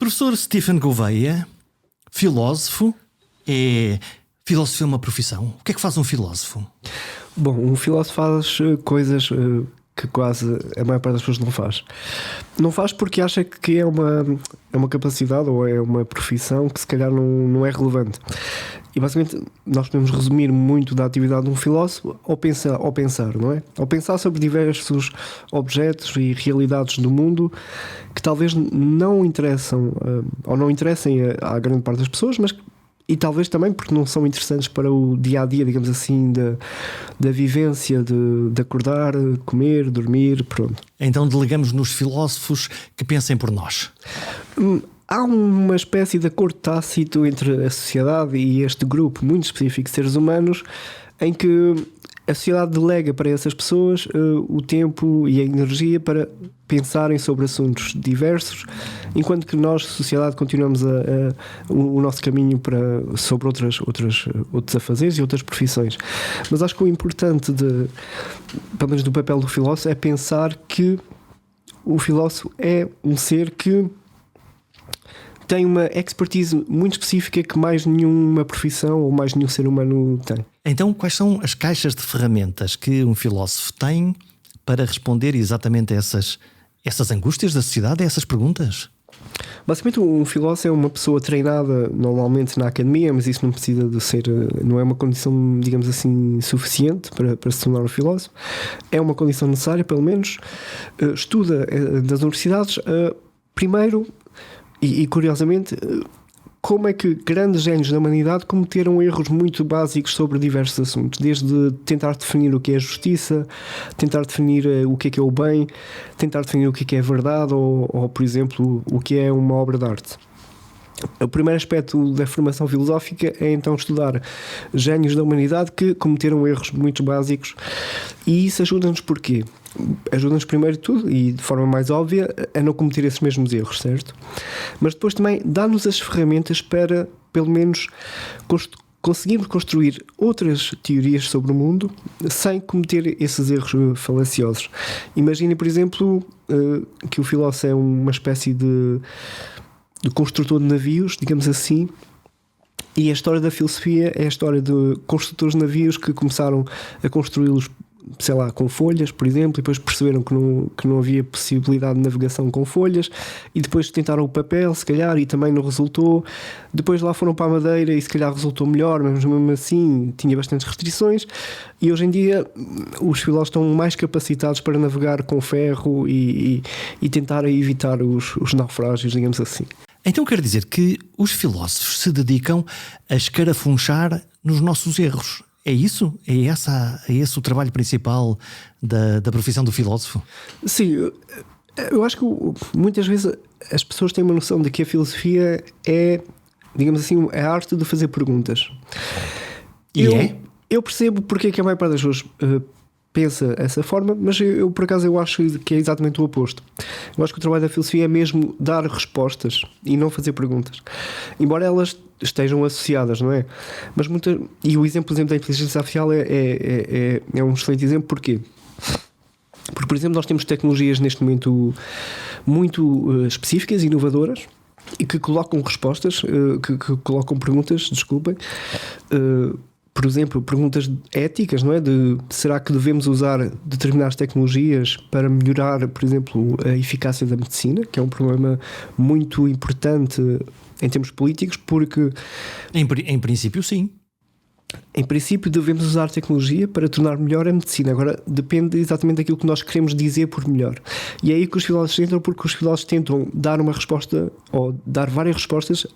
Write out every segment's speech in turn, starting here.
Professor Stephen Gouveia, filósofo, filósofo é uma profissão. O que é que faz um filósofo? Bom, um filósofo faz coisas que quase a maior parte das pessoas não faz. Não faz porque acha que é uma capacidade ou é uma profissão que se calhar não é relevante. E basicamente nós podemos resumir muito da atividade de um filósofo ao pensar, não é? Ao pensar sobre diversos objetos e realidades do mundo que talvez não interessam ou não interessem à grande parte das pessoas, mas e talvez também porque não são interessantes para o dia-a-dia, digamos assim, da vivência de acordar, comer, dormir, pronto. Então delegamos nos filósofos que pensem por nós. Há uma espécie de acordo tácito entre a sociedade e este grupo muito específico de seres humanos em que a sociedade delega para essas pessoas o tempo e a energia para pensarem sobre assuntos diversos, enquanto que nós, sociedade, continuamos o nosso caminho sobre outros afazeres e outras profissões. Mas acho que o importante, pelo menos do papel do filósofo, é pensar que o filósofo é um ser que tem uma expertise muito específica que mais nenhuma profissão ou mais nenhum ser humano tem. Então, quais são as caixas de ferramentas que um filósofo tem para responder exatamente a essas angústias da sociedade, a essas perguntas? Basicamente, um filósofo é uma pessoa treinada normalmente na academia, mas isso não precisa de ser, não é uma condição, digamos assim, suficiente para se tornar um filósofo. É uma condição necessária, pelo menos. Estuda nas universidades, primeiro, e curiosamente, como é que grandes génios da humanidade cometeram erros muito básicos sobre diversos assuntos, desde tentar definir o que é justiça, tentar definir o que é o bem, tentar definir o que é verdade ou, por exemplo, o que é uma obra de arte. O primeiro aspecto da formação filosófica é então estudar génios da humanidade que cometeram erros muito básicos, e isso ajuda-nos porquê? Ajuda-nos primeiro de tudo e de forma mais óbvia a não cometer esses mesmos erros, certo? Mas depois também dá-nos as ferramentas para pelo menos conseguirmos construir outras teorias sobre o mundo sem cometer esses erros falaciosos. Imagine, por exemplo, que o filósofo é uma espécie de construtor de navios, digamos assim, e a história da filosofia é a história de construtores de navios que começaram a construí-los, sei lá, com folhas, por exemplo, e depois perceberam que não havia possibilidade de navegação com folhas, e depois tentaram o papel, se calhar, e também não resultou. Depois lá foram para a madeira e se calhar resultou melhor, mas mesmo assim tinha bastantes restrições, e hoje em dia os filósofos estão mais capacitados para navegar com ferro e tentar evitar os naufrágios, digamos assim. Então quer dizer que os filósofos se dedicam a escarafunchar nos nossos erros. É isso? É esse o trabalho principal da profissão do filósofo? Sim, eu acho que muitas vezes as pessoas têm uma noção de que a filosofia é, digamos assim, a arte de fazer perguntas. Eu percebo porque é que a maior parte das pessoas pensa dessa forma, mas eu por acaso eu acho que é exatamente o oposto. Eu acho que o trabalho da filosofia é mesmo dar respostas e não fazer perguntas, embora elas estejam associadas, não é? Mas e o exemplo da inteligência artificial é um excelente exemplo. Porquê? Porque, por exemplo, nós temos tecnologias neste momento muito específicas e inovadoras e que colocam respostas, que colocam perguntas, desculpem, por exemplo, perguntas éticas, não é? Será que devemos usar determinadas tecnologias para melhorar, por exemplo, a eficácia da medicina, que é um problema muito importante em termos políticos, porque... Em princípio, sim. Em princípio, devemos usar tecnologia para tornar melhor a medicina. Agora, depende exatamente daquilo que nós queremos dizer por melhor. E é aí que os filósofos entram, porque os filósofos tentam dar uma resposta, ou dar várias respostas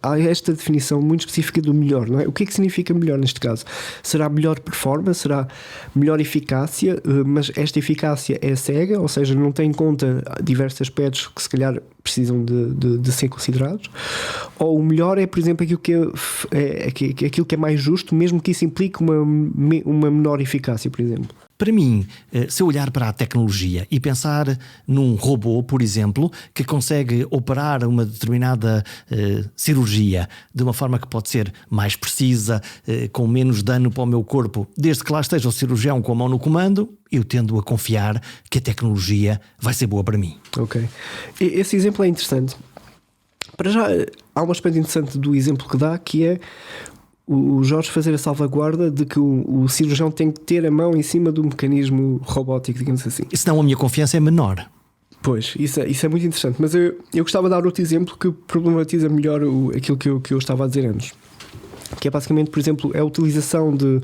a esta definição muito específica do melhor, não é? O que é que significa melhor neste caso? Será melhor performance? Será melhor eficácia? Mas esta eficácia é cega, ou seja, não tem em conta diversos aspectos que se calhar precisam de ser considerados? Ou o melhor é, por exemplo, aquilo que é mais justo, mesmo que isso implique uma menor eficácia, por exemplo? Para mim, se eu olhar para a tecnologia e pensar num robô, por exemplo, que consegue operar uma determinada cirurgia de uma forma que pode ser mais precisa, com menos dano para o meu corpo, desde que lá esteja o cirurgião com a mão no comando, eu tendo a confiar que a tecnologia vai ser boa para mim. Ok. Esse exemplo é interessante. Para já, há um aspecto interessante do exemplo que dá, que é o Jorge fazer a salvaguarda de que o cirurgião tem que ter a mão em cima do mecanismo robótico, digamos assim. E senão a minha confiança é menor. Pois, isso é muito interessante. Mas eu gostava de dar outro exemplo que problematiza melhor aquilo que eu estava a dizer antes. Que é basicamente, por exemplo, a utilização de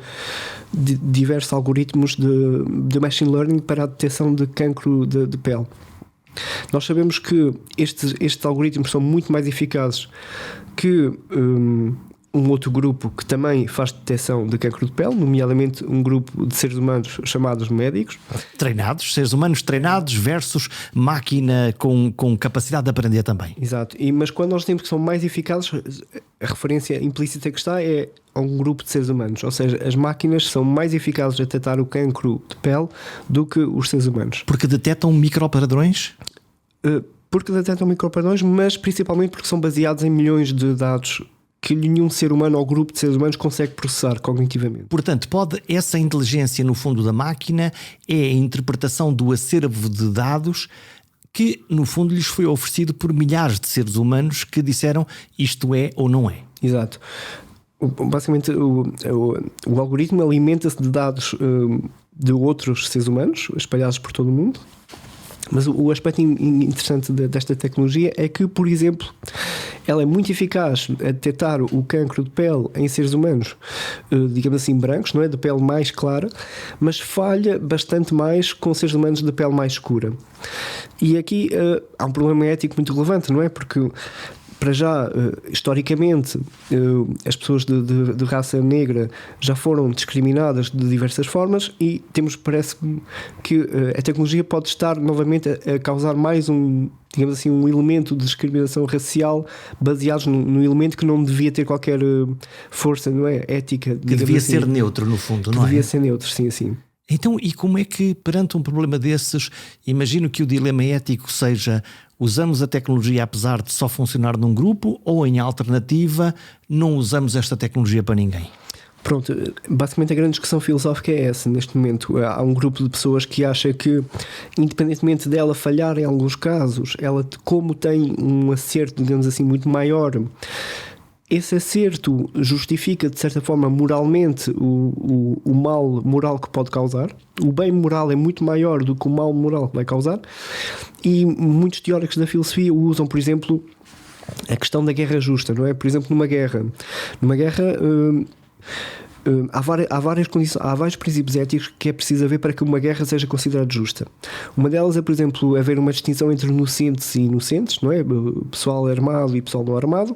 diversos algoritmos de machine learning para a detecção de cancro de pele. Nós sabemos que estes algoritmos são muito mais eficazes que um outro grupo que também faz detecção de cancro de pele, nomeadamente um grupo de seres humanos chamados médicos. Treinados, seres humanos treinados versus máquina com capacidade de aprender também. Exato, mas quando nós temos que são mais eficazes, a referência implícita que está é a um grupo de seres humanos, ou seja, as máquinas são mais eficazes a detectar o cancro de pele do que os seres humanos. Porque detectam micropadrões? Porque detectam micropadrões, mas principalmente porque são baseados em milhões de dados que nenhum ser humano ou grupo de seres humanos consegue processar cognitivamente. Portanto, essa inteligência no fundo da máquina é a interpretação do acervo de dados que no fundo lhes foi oferecido por milhares de seres humanos que disseram isto é ou não é. Exato. Basicamente o algoritmo alimenta-se de dados de outros seres humanos espalhados por todo o mundo. Mas o aspecto interessante desta tecnologia é que, por exemplo, ela é muito eficaz a detectar o cancro de pele em seres humanos, digamos assim, brancos, não é? De pele mais clara, mas falha bastante mais com seres humanos de pele mais escura. E aqui há um problema ético muito relevante, não é? Porque, para já, historicamente, as pessoas de raça negra já foram discriminadas de diversas formas e parece que a tecnologia pode estar novamente a causar mais digamos assim, um elemento de discriminação racial baseados no elemento que não devia ter qualquer força, não é? Ética. Que devia ser neutro, no fundo, não é? Devia ser neutro, sim, assim. Então, e como é que, perante um problema desses, imagino que o dilema ético seja: usamos a tecnologia apesar de só funcionar num grupo, ou em alternativa não usamos esta tecnologia para ninguém? Pronto, basicamente a grande discussão filosófica é essa neste momento. Há um grupo de pessoas que acha que, independentemente dela falhar em alguns casos, ela, como tem um acerto, digamos assim, muito maior, esse acerto justifica de certa forma moralmente o mal moral que pode causar. O bem moral é muito maior do que o mal moral que vai causar, e muitos teóricos da filosofia usam, por exemplo, a questão da guerra justa, não é? Por exemplo, numa guerra há várias condições, há vários princípios éticos que é preciso haver para que uma guerra seja considerada justa. Uma delas é, por exemplo, haver uma distinção entre inocentes e inocentes, não é? Pessoal armado e pessoal não armado.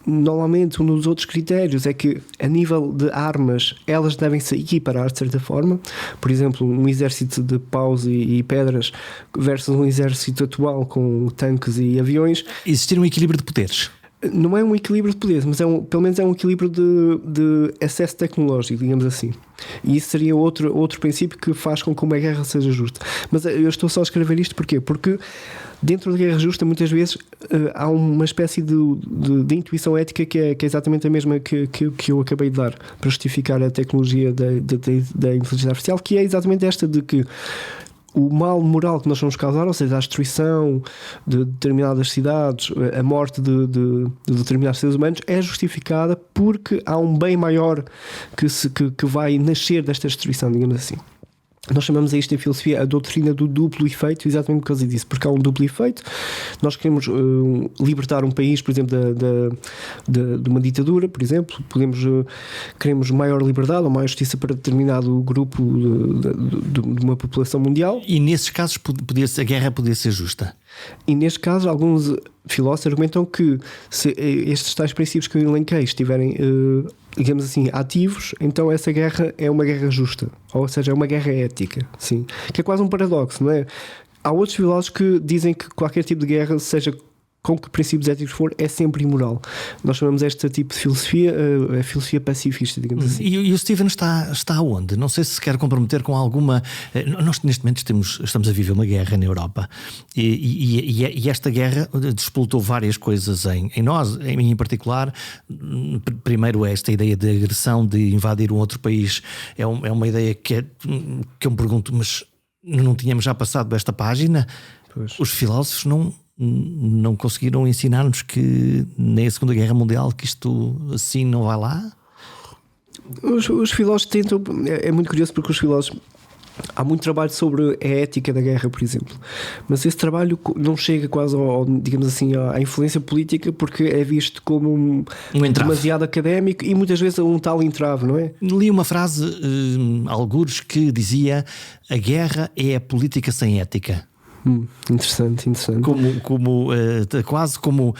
Normalmente, um dos outros critérios é que, a nível de armas, elas devem se equiparar de certa forma. Por exemplo, um exército de paus e pedras versus um exército atual com tanques e aviões. Existir um equilíbrio de poderes. Não é um equilíbrio de poderes, mas pelo menos é um equilíbrio de acesso tecnológico, digamos assim. E isso seria outro princípio que faz com que uma guerra seja justa. Mas eu estou só a escrever isto porquê? Porque dentro da guerra justa, muitas vezes, há uma espécie de intuição ética que é exatamente a mesma que eu acabei de dar para justificar a tecnologia da inteligência artificial, que é exatamente esta de que o mal moral que nós vamos causar, ou seja, a destruição de determinadas cidades, a morte de determinados seres humanos, é justificada porque há um bem maior que vai nascer desta destruição, digamos assim. Nós chamamos a isto em filosofia a doutrina do duplo efeito, exatamente por causa disso, porque há um duplo efeito. Nós queremos libertar um país, por exemplo, de uma ditadura, por exemplo. Queremos maior liberdade ou maior justiça para determinado grupo de uma população mundial. E nesses casos a guerra podia ser justa? E neste caso, alguns filósofos argumentam que, se estes tais princípios que eu elenquei estiverem, digamos assim, ativos, então essa guerra é uma guerra justa, ou seja, é uma guerra ética, sim. Que é quase um paradoxo, não é? Há outros filósofos que dizem que qualquer tipo de guerra, seja com que princípios éticos for, é sempre imoral. Nós chamamos este tipo de filosofia a filosofia pacifista, digamos assim. E o Steven está onde? Não sei se se quer comprometer com alguma... Nós neste momento estamos a viver uma guerra na Europa e esta guerra despoltou várias coisas em nós, em mim em particular. Primeiro, esta ideia de agressão, de invadir um outro país, é uma ideia que eu me pergunto, mas não tínhamos já passado esta página? Pois. Os filósofos não não conseguiram ensinar-nos que nem a Segunda Guerra Mundial que isto assim não vai lá? Os filósofos tentam. É muito curioso porque os filósofos. Há muito trabalho sobre a ética da guerra, por exemplo, mas esse trabalho não chega quase digamos assim, à influência política, porque é visto como um demasiado académico e muitas vezes um tal entrave, não é? Li uma frase, algures, que dizia: a guerra é a política sem ética. Interessante. Quase como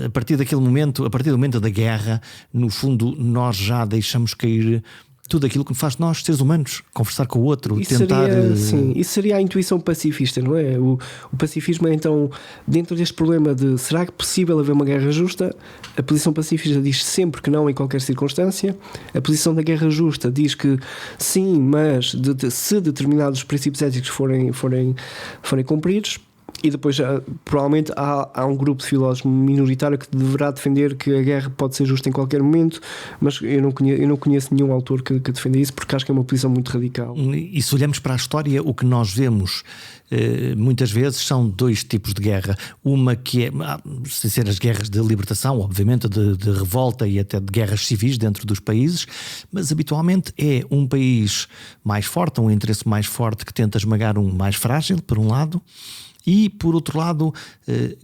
a partir daquele momento, a partir do momento da guerra, no fundo, nós já deixamos cair tudo aquilo que faz nós, seres humanos, conversar com o outro, isso tentar. Sim, isso seria a intuição pacifista, não é? O pacifismo é então, dentro deste problema de será que é possível haver uma guerra justa, a posição pacifista diz sempre que não em qualquer circunstância. A posição da guerra justa diz que sim, mas se determinados princípios éticos forem cumpridos. E depois, provavelmente, há um grupo de filósofos minoritário que deverá defender que a guerra pode ser justa em qualquer momento, mas eu não conheço nenhum autor que defenda isso, porque acho que é uma posição muito radical. E se olhamos para a história, o que nós vemos muitas vezes são dois tipos de guerra. Uma que é, sem ser as guerras de libertação, obviamente, de revolta e até de guerras civis dentro dos países, mas habitualmente é um país mais forte, um interesse mais forte que tenta esmagar um mais frágil, por um lado. E, por outro lado,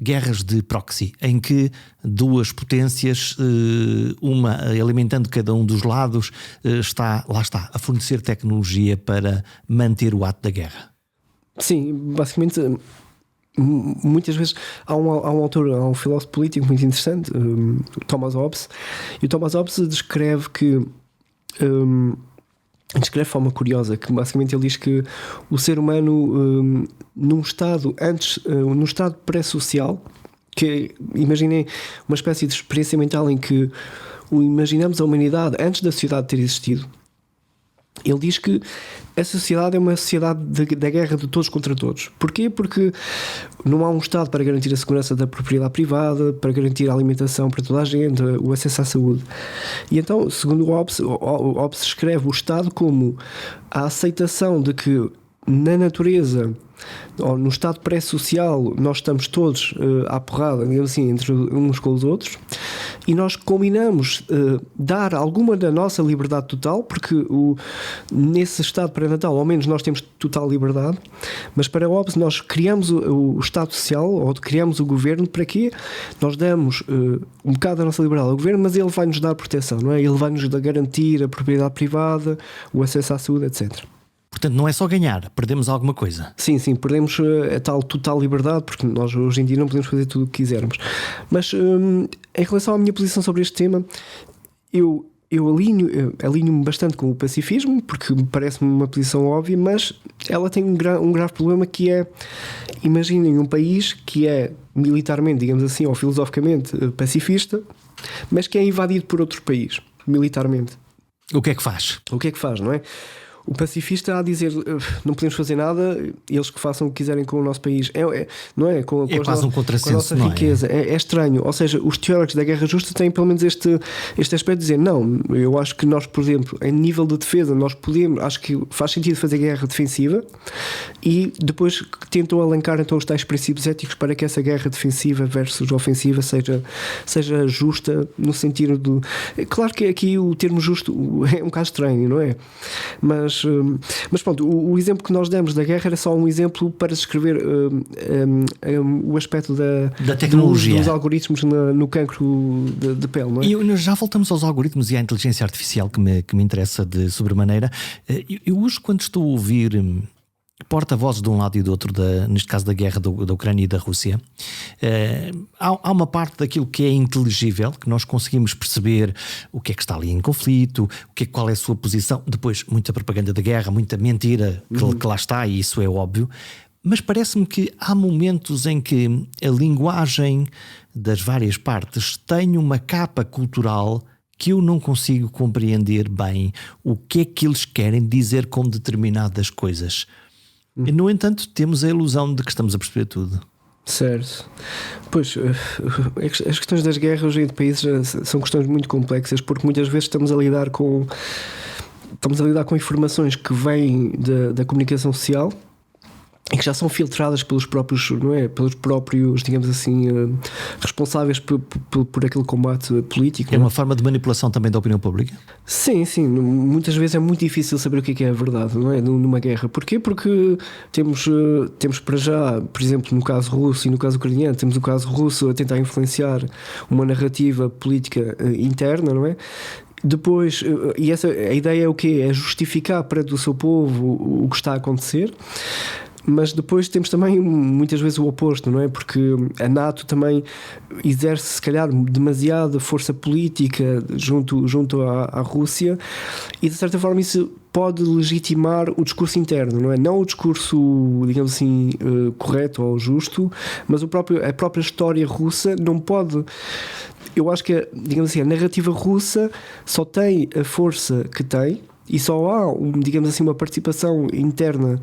guerras de proxy, em que duas potências, uma alimentando cada um dos lados, está a fornecer tecnologia para manter o ato da guerra. Sim, basicamente, muitas vezes há um autor, há um filósofo político muito interessante, Thomas Hobbes, e o Thomas Hobbes descreve que... descreve de forma curiosa que basicamente ele diz que o ser humano num estado pré-social, que imaginem uma espécie de experiência mental em que imaginamos a humanidade antes da sociedade ter existido. Ele diz que a sociedade é uma sociedade da guerra de todos contra todos. Porquê? Porque não há um Estado para garantir a segurança da propriedade privada, para garantir a alimentação para toda a gente, o acesso à saúde. E então, segundo o Hobbes escreve o Estado como a aceitação de que na natureza, ou no estado pré-social, nós estamos todos à porrada, digamos assim, entre uns com os outros, e nós combinamos dar alguma da nossa liberdade total, porque nesse estado pré-natal, ao menos nós temos total liberdade, mas para Hobbes nós criamos o Estado Social, ou criamos o governo, para quê? Nós damos um bocado da nossa liberdade ao governo, mas ele vai nos dar proteção, não é? Ele vai nos garantir a propriedade privada, o acesso à saúde, etc. Portanto, não é só ganhar, perdemos alguma coisa. Sim, perdemos a tal total liberdade, porque nós hoje em dia não podemos fazer tudo o que quisermos. Mas em relação à minha posição sobre este tema, eu alinho-me bastante com o pacifismo, porque me parece-me uma posição óbvia, mas ela tem um grave problema, que é, imaginem um país que é militarmente, digamos assim, ou filosoficamente pacifista, mas que é invadido por outro país, militarmente. O que é que faz? O que é que faz, não é? O pacifista há a dizer não podemos fazer nada, eles que façam o que quiserem com o nosso país. Não é? Com quase um contrassenso, com a nossa riqueza. É estranho. Ou seja, os teóricos da guerra justa têm pelo menos este aspecto de dizer não, eu acho que nós, por exemplo, em nível de defesa, nós podemos, acho que faz sentido fazer guerra defensiva, e depois tentam alencar então os tais princípios éticos para que essa guerra defensiva versus ofensiva seja justa, no sentido do... Claro que aqui o termo justo é um bocado estranho, não é? Mas pronto, o exemplo que nós demos da guerra era só um exemplo para descrever o aspecto da tecnologia, dos algoritmos no cancro de pele, não é? E já voltamos aos algoritmos e à inteligência artificial, que me interessa de sobremaneira. Eu hoje, quando estou a ouvir porta-vozes de um lado e do outro, neste caso da guerra da Ucrânia e da Rússia, há uma parte daquilo que é inteligível, que nós conseguimos perceber o que é que está ali em conflito, qual é a sua posição. Depois, muita propaganda da guerra, muita mentira que lá está, e isso é óbvio. Mas parece-me que há momentos em que a linguagem das várias partes tem uma capa cultural que eu não consigo compreender bem o que é que eles querem dizer com determinadas coisas. No entanto, temos a ilusão de que estamos a perceber tudo. Certo. Pois, as questões das guerras e de países são questões muito complexas, porque muitas vezes estamos a lidar com informações que vêm da comunicação social, e que já são filtradas pelos próprios, não é? Pelos próprios, digamos assim, responsáveis por aquele combate político. É uma forma de manipulação também da opinião pública? Sim, muitas vezes é muito difícil saber o que é a verdade, não é? Numa guerra. Porquê? Porque temos para já, por exemplo, no caso russo e no caso ucraniano, temos o caso russo a tentar influenciar uma narrativa política interna, não é? Depois, a ideia é o quê? É justificar perante o seu povo o que está a acontecer. Mas depois temos também muitas vezes o oposto, não é? Porque a NATO também exerce, se calhar, demasiada força política junto à Rússia, e de certa forma isso pode legitimar o discurso interno, não é? Não o discurso, digamos assim, correto ou justo, mas a própria história russa não pode. Eu acho que, digamos assim, a narrativa russa só tem a força que tem, e só há, digamos assim, uma participação interna.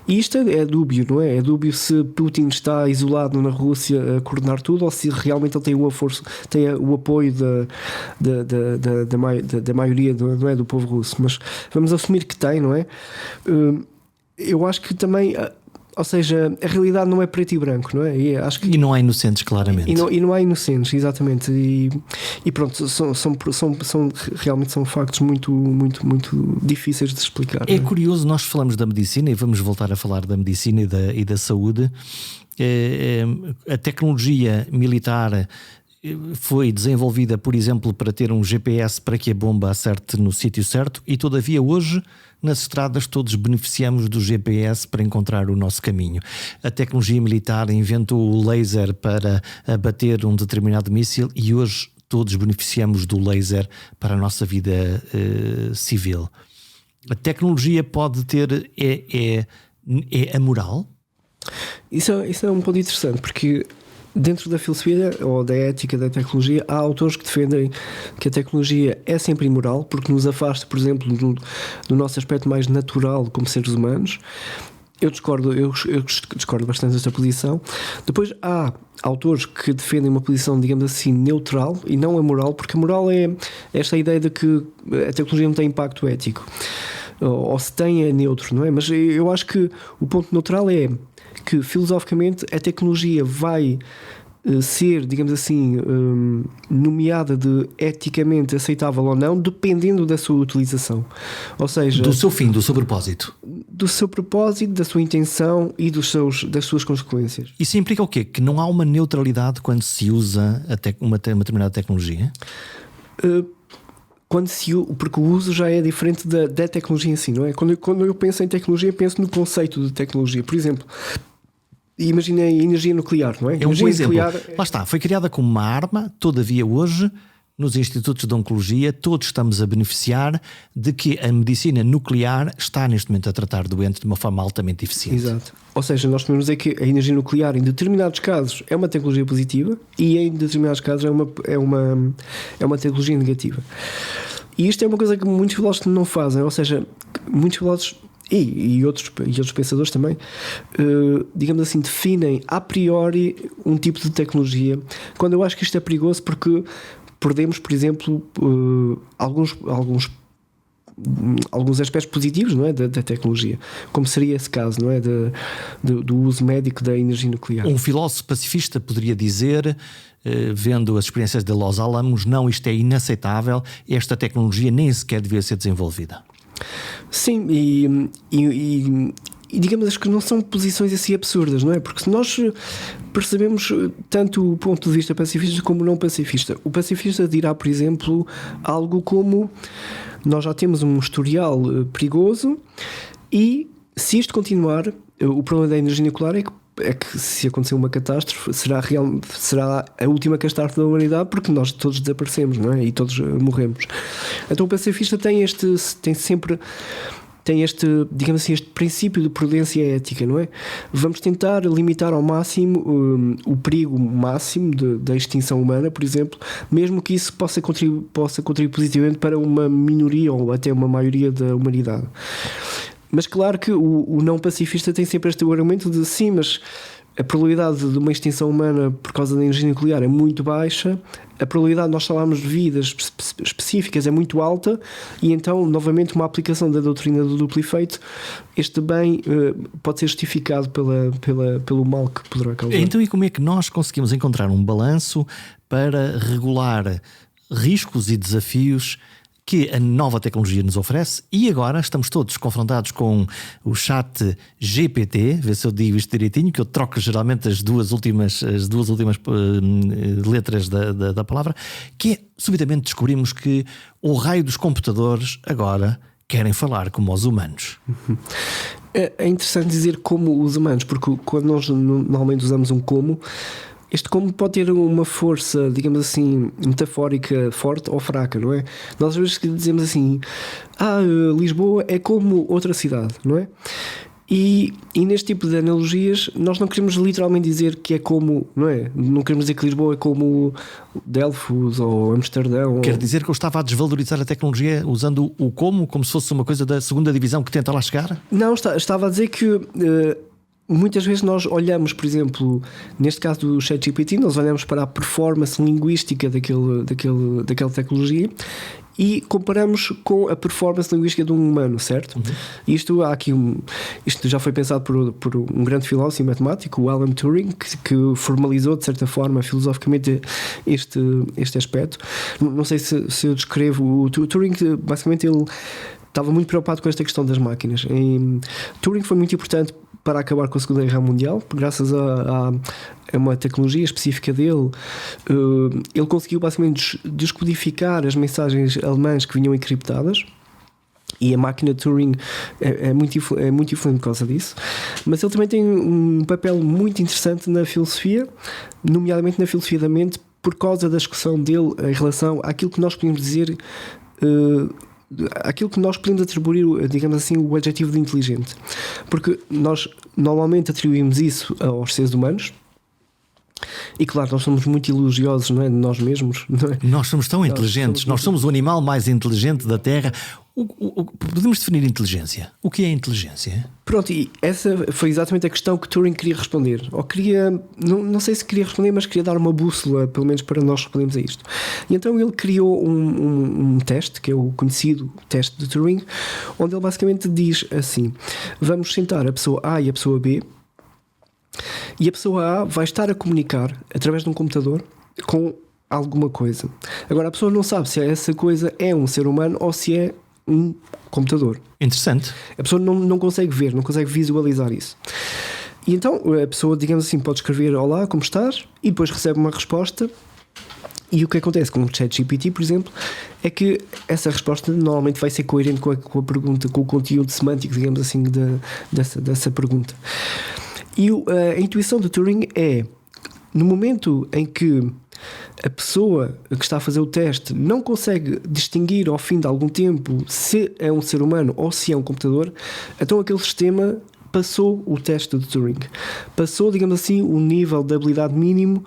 E isto é dúbio, não é? É dúbio se Putin está isolado na Rússia a coordenar tudo, ou se realmente ele tem o apoio da maioria não é, do povo russo. Mas vamos assumir que tem, não é? Eu acho que também... Ou seja, a realidade não é preto e branco, não é? E não há inocentes, claramente. E não há inocentes, exatamente. E pronto, realmente são factos muito, muito, muito difíceis de explicar. É curioso, nós falamos da medicina e vamos voltar a falar da medicina e da saúde. A tecnologia militar foi desenvolvida, por exemplo, para ter um GPS para que a bomba acerte no sítio certo, e todavia hoje nas estradas todos beneficiamos do GPS para encontrar o nosso caminho. A tecnologia militar inventou o laser para abater um determinado míssil, e hoje todos beneficiamos do laser para a nossa vida civil. A tecnologia pode ter... é amoral? Isso é um ponto interessante, porque dentro da filosofia ou da ética da tecnologia há autores que defendem que a tecnologia é sempre imoral, porque nos afasta, por exemplo, do nosso aspecto mais natural como seres humanos. Eu discordo bastante desta posição. Depois há autores que defendem uma posição, digamos assim, neutral e não amoral, porque a moral é esta ideia de que a tecnologia não tem impacto ético, ou se tem é neutro, não é? Mas eu acho que o ponto neutral é que filosoficamente a tecnologia vai ser, digamos assim, nomeada de eticamente aceitável ou não, dependendo da sua utilização. Ou seja, do seu fim, do seu propósito. Do seu propósito, da sua intenção e das suas consequências. Isso implica o quê? Que não há uma neutralidade quando se usa uma determinada tecnologia? Porque o uso já é diferente da tecnologia em si, não é? Quando eu penso em tecnologia, penso no conceito de tecnologia. Por exemplo, imagina a energia nuclear, não é? É um bom exemplo. Lá está, foi criada como uma arma, todavia hoje, nos institutos de oncologia, todos estamos a beneficiar de que a medicina nuclear está neste momento a tratar doentes de uma forma altamente eficiente. Exato. Ou seja, nós podemos dizer que a energia nuclear em determinados casos é uma tecnologia positiva e em determinados casos é uma tecnologia negativa. E isto é uma coisa que muitos filósofos não fazem, ou seja, muitos filósofos e outros pensadores também, digamos assim, definem a priori um tipo de tecnologia, quando eu acho que isto é perigoso, porque perdemos, por exemplo, alguns aspectos positivos, não é, da tecnologia, como seria esse caso, não é, do uso médico da energia nuclear. Um filósofo pacifista poderia dizer, vendo as experiências de Los Alamos, não, isto é inaceitável, esta tecnologia nem sequer devia ser desenvolvida. Sim, e digamos que não são posições assim absurdas, não é? Porque se nós percebemos tanto o ponto de vista pacifista como não pacifista, o pacifista dirá, por exemplo, algo como: nós já temos um historial perigoso e se isto continuar, o problema da energia nuclear é que se acontecer uma catástrofe será a última catástrofe da humanidade, porque nós todos desaparecemos, não é? E todos morremos. Então o pacifista tem sempre este, digamos assim, este princípio de prudência ética, não é? Vamos tentar limitar ao máximo o perigo máximo da extinção humana, por exemplo, mesmo que isso possa contribuir positivamente para uma minoria ou até uma maioria da humanidade. Mas claro que o não pacifista tem sempre este argumento de sim, mas a probabilidade de uma extinção humana por causa da energia nuclear é muito baixa, a probabilidade de nós salvarmos vidas específicas é muito alta, e então, novamente, uma aplicação da doutrina do duplo efeito, este bem pode ser justificado pelo mal que poderá causar. Então, e como é que nós conseguimos encontrar um balanço para regular riscos e desafios que a nova tecnologia nos oferece? E agora estamos todos confrontados com o chat GPT, vê se eu digo isto direitinho, que eu troco geralmente as duas últimas letras da palavra, que é, subitamente descobrimos que o raio dos computadores agora querem falar como os humanos. É interessante dizer como os humanos, porque quando nós normalmente usamos um como, este como pode ter uma força, digamos assim, metafórica forte ou fraca, não é? Nós às vezes dizemos assim: Lisboa é como outra cidade, não é? E neste tipo de analogias nós não queremos literalmente dizer que é como, não é? Não queremos dizer que Lisboa é como Delfos ou Amsterdão. Quer dizer que eu estava a desvalorizar a tecnologia usando o como se fosse uma coisa da segunda divisão que tenta lá chegar? Não, estava a dizer que muitas vezes nós olhamos, por exemplo, neste caso do ChatGPT, nós olhamos para a performance linguística daquela tecnologia e comparamos com a performance linguística de um humano, certo? Isto já foi pensado por um grande filósofo e matemático, o Alan Turing, que formalizou de certa forma filosoficamente este aspecto. Não sei se eu descrevo o Turing. Basicamente ele estava muito preocupado com esta questão das máquinas. Turing foi muito importante para acabar com a Segunda Guerra Mundial, graças a uma tecnologia específica dele. Ele conseguiu basicamente descodificar as mensagens alemãs que vinham encriptadas, e a máquina de Turing é muito influente por causa disso. Mas ele também tem um papel muito interessante na filosofia, nomeadamente na filosofia da mente, por causa da discussão dele em relação àquilo que nós podemos dizer, aquilo que nós podemos atribuir, digamos assim, o adjetivo de inteligente, porque nós normalmente atribuímos isso aos seres humanos. E claro, nós somos muito elogiosos, não é, de nós mesmos, não é? Nós somos tão inteligentes, nós somos o animal mais inteligente da Terra. Podemos definir inteligência? O que é inteligência? Pronto, e essa foi exatamente a questão que Turing queria responder. Ou queria, não sei se queria responder, mas queria dar uma bússola, pelo menos para nós respondermos a isto. E então ele criou um teste, que é o conhecido teste de Turing, onde ele basicamente diz assim: vamos sentar a pessoa A e a pessoa B, e a pessoa A vai estar a comunicar através de um computador com alguma coisa. Agora a pessoa não sabe se essa coisa é um ser humano ou se é um computador. Interessante. A pessoa não consegue ver, não consegue visualizar isso. E então a pessoa, digamos assim, pode escrever olá, como estás? E depois recebe uma resposta. E o que acontece com o ChatGPT, por exemplo, é que essa resposta normalmente vai ser coerente com a pergunta, com o conteúdo semântico, digamos assim, dessa pergunta. E a intuição de Turing é, no momento em que a pessoa que está a fazer o teste não consegue distinguir ao fim de algum tempo se é um ser humano ou se é um computador, então aquele sistema passou o teste de Turing. Passou, digamos assim, o nível de habilidade mínimo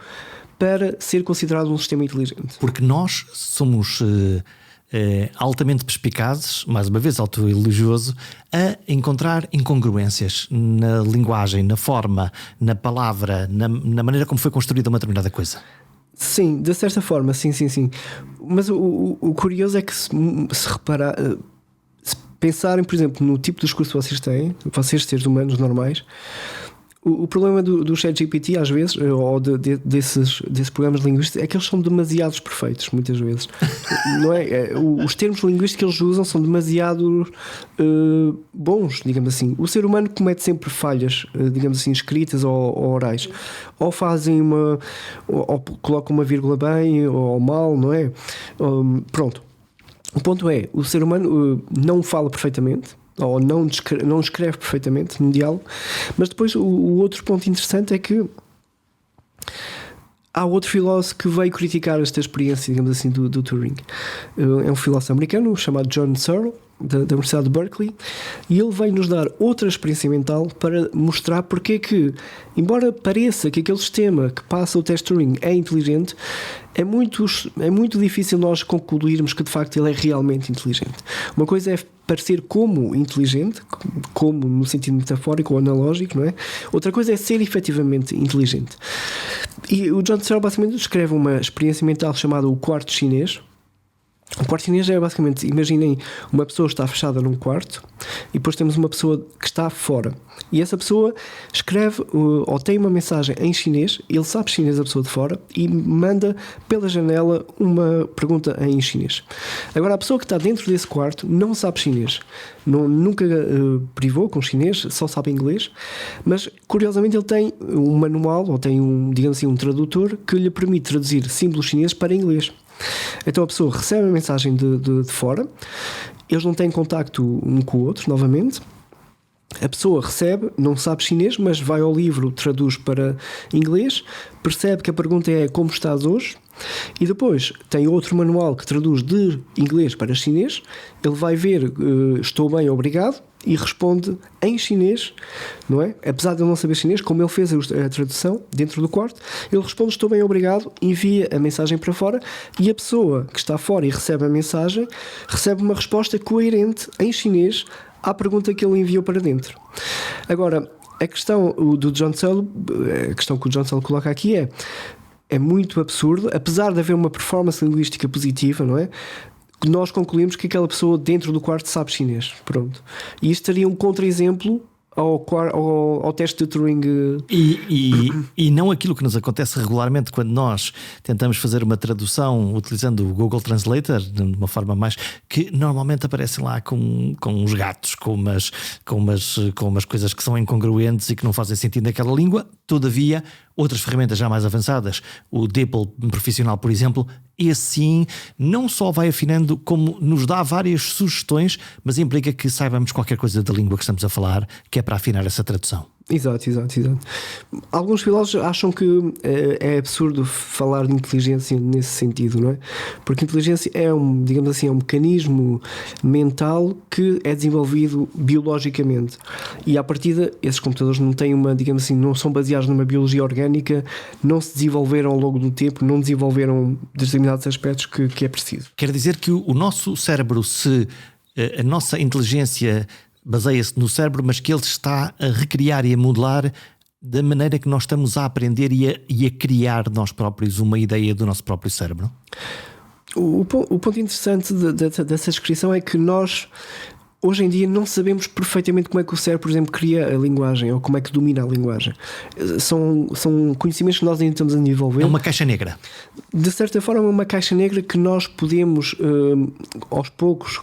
para ser considerado um sistema inteligente. Porque nós somos altamente perspicazes, mais uma vez autoelogioso, a encontrar incongruências na linguagem, na forma, na palavra, na maneira como foi construída uma determinada coisa. Sim, de certa forma, sim. Mas o curioso é que se reparar, se pensarem, por exemplo, no tipo de discurso que vocês têm, vocês seres humanos normais, o problema do ChatGPT às vezes, ou desses programas linguísticos, é que eles são demasiado perfeitos, muitas vezes. Não é? Os termos linguísticos que eles usam são demasiado bons, digamos assim. O ser humano comete sempre falhas, digamos assim, escritas ou orais. Ou fazem ou colocam uma vírgula bem ou mal, não é? Pronto. O ponto é, o ser humano não fala perfeitamente, ou não escreve perfeitamente no diálogo. Mas depois o outro ponto interessante é que há outro filósofo que veio criticar esta experiência, digamos assim, do Turing. É um filósofo americano chamado John Searle, da Universidade de Berkeley, e ele veio nos dar outra experiência mental para mostrar porque é que, embora pareça que aquele sistema que passa o teste Turing é inteligente, é muito difícil nós concluirmos que de facto ele é realmente inteligente. Uma coisa é parecer como inteligente, como no sentido metafórico ou analógico, não é? Outra coisa é ser efetivamente inteligente. E o John Searle basicamente descreve uma experiência mental chamada o quarto chinês. O quarto chinês é basicamente, imaginem, uma pessoa está fechada num quarto e depois temos uma pessoa que está fora. E essa pessoa escreve ou tem uma mensagem em chinês, ele sabe chinês, a pessoa de fora, e manda pela janela uma pergunta em chinês. Agora, a pessoa que está dentro desse quarto não sabe chinês, nunca privou com chinês, só sabe inglês, mas curiosamente ele tem um manual, ou tem digamos assim, um tradutor que lhe permite traduzir símbolos chineses para inglês. Então a pessoa recebe a mensagem de fora, eles não têm contacto um com o outro, novamente. A pessoa recebe, não sabe chinês, mas vai ao livro, traduz para inglês, percebe que a pergunta é como estás hoje, e depois tem outro manual que traduz de inglês para chinês. Ele vai ver estou bem, obrigado, e responde em chinês, não é? Apesar de ele não saber chinês, como ele fez a tradução dentro do quarto, ele responde estou bem, obrigado, envia a mensagem para fora, e a pessoa que está fora e recebe a mensagem recebe uma resposta coerente em chinês à pergunta que ele enviou para dentro. Agora, a questão do John Searle, a questão que o John Searle coloca aqui é muito absurdo, apesar de haver uma performance linguística positiva, não é? Nós concluímos que aquela pessoa dentro do quarto sabe chinês. Pronto. E isto seria um contra-exemplo ao teste de Turing. E não aquilo que nos acontece regularmente quando nós tentamos fazer uma tradução utilizando o Google Translator de uma forma mais que normalmente aparecem lá com uns gatos, com umas coisas que são incongruentes e que não fazem sentido naquela língua. Todavia, outras ferramentas já mais avançadas, o DeepL profissional, por exemplo, esse sim não só vai afinando, como nos dá várias sugestões, mas implica que saibamos qualquer coisa da língua que estamos a falar, que é para afinar essa tradução. Exato. Alguns filósofos acham que é absurdo falar de inteligência nesse sentido, não é? Porque inteligência é digamos assim, é um mecanismo mental que é desenvolvido biologicamente. E à partida, esses computadores não têm digamos assim, não são baseados numa biologia orgânica, não se desenvolveram ao longo do tempo, não desenvolveram determinados aspectos que é preciso. Quer dizer que o nosso cérebro, se a nossa inteligência baseia-se no cérebro, mas que ele está a recriar e a modelar da maneira que nós estamos a aprender e a criar nós próprios uma ideia do nosso próprio cérebro? O ponto interessante dessa descrição é que nós hoje em dia não sabemos perfeitamente como é que o cérebro, por exemplo, cria a linguagem ou como é que domina a linguagem. São conhecimentos que nós ainda estamos a desenvolver. É uma caixa negra. De certa forma, é uma caixa negra que nós podemos, aos poucos,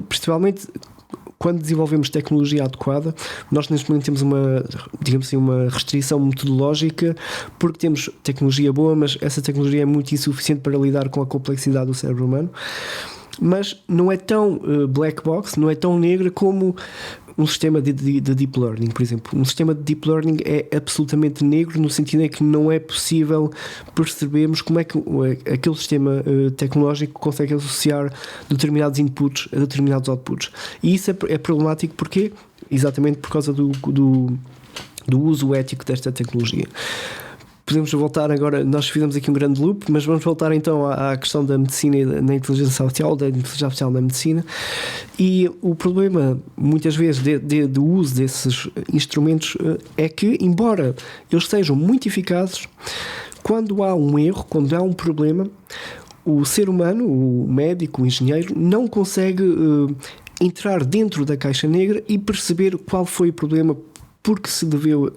principalmente quando desenvolvemos tecnologia adequada. Nós neste momento temos digamos assim, uma restrição metodológica porque temos tecnologia boa, mas essa tecnologia é muito insuficiente para lidar com a complexidade do cérebro humano. Mas não é tão black box, não é tão negra como um sistema de deep learning, por exemplo. Um sistema de deep learning é absolutamente negro no sentido em que não é possível percebermos como é que aquele sistema tecnológico consegue associar determinados inputs a determinados outputs. E isso é problemático porque exatamente por causa do uso ético desta tecnologia. Podemos voltar agora, nós fizemos aqui um grande loop, mas vamos voltar então à questão da medicina e da inteligência artificial, da inteligência artificial na medicina. E o problema, muitas vezes, do uso desses instrumentos é que, embora eles sejam muito eficazes, quando há um erro, quando há um problema, o ser humano, o médico, o engenheiro, não consegue entrar dentro da caixa negra e perceber qual foi o problema, porque se deveu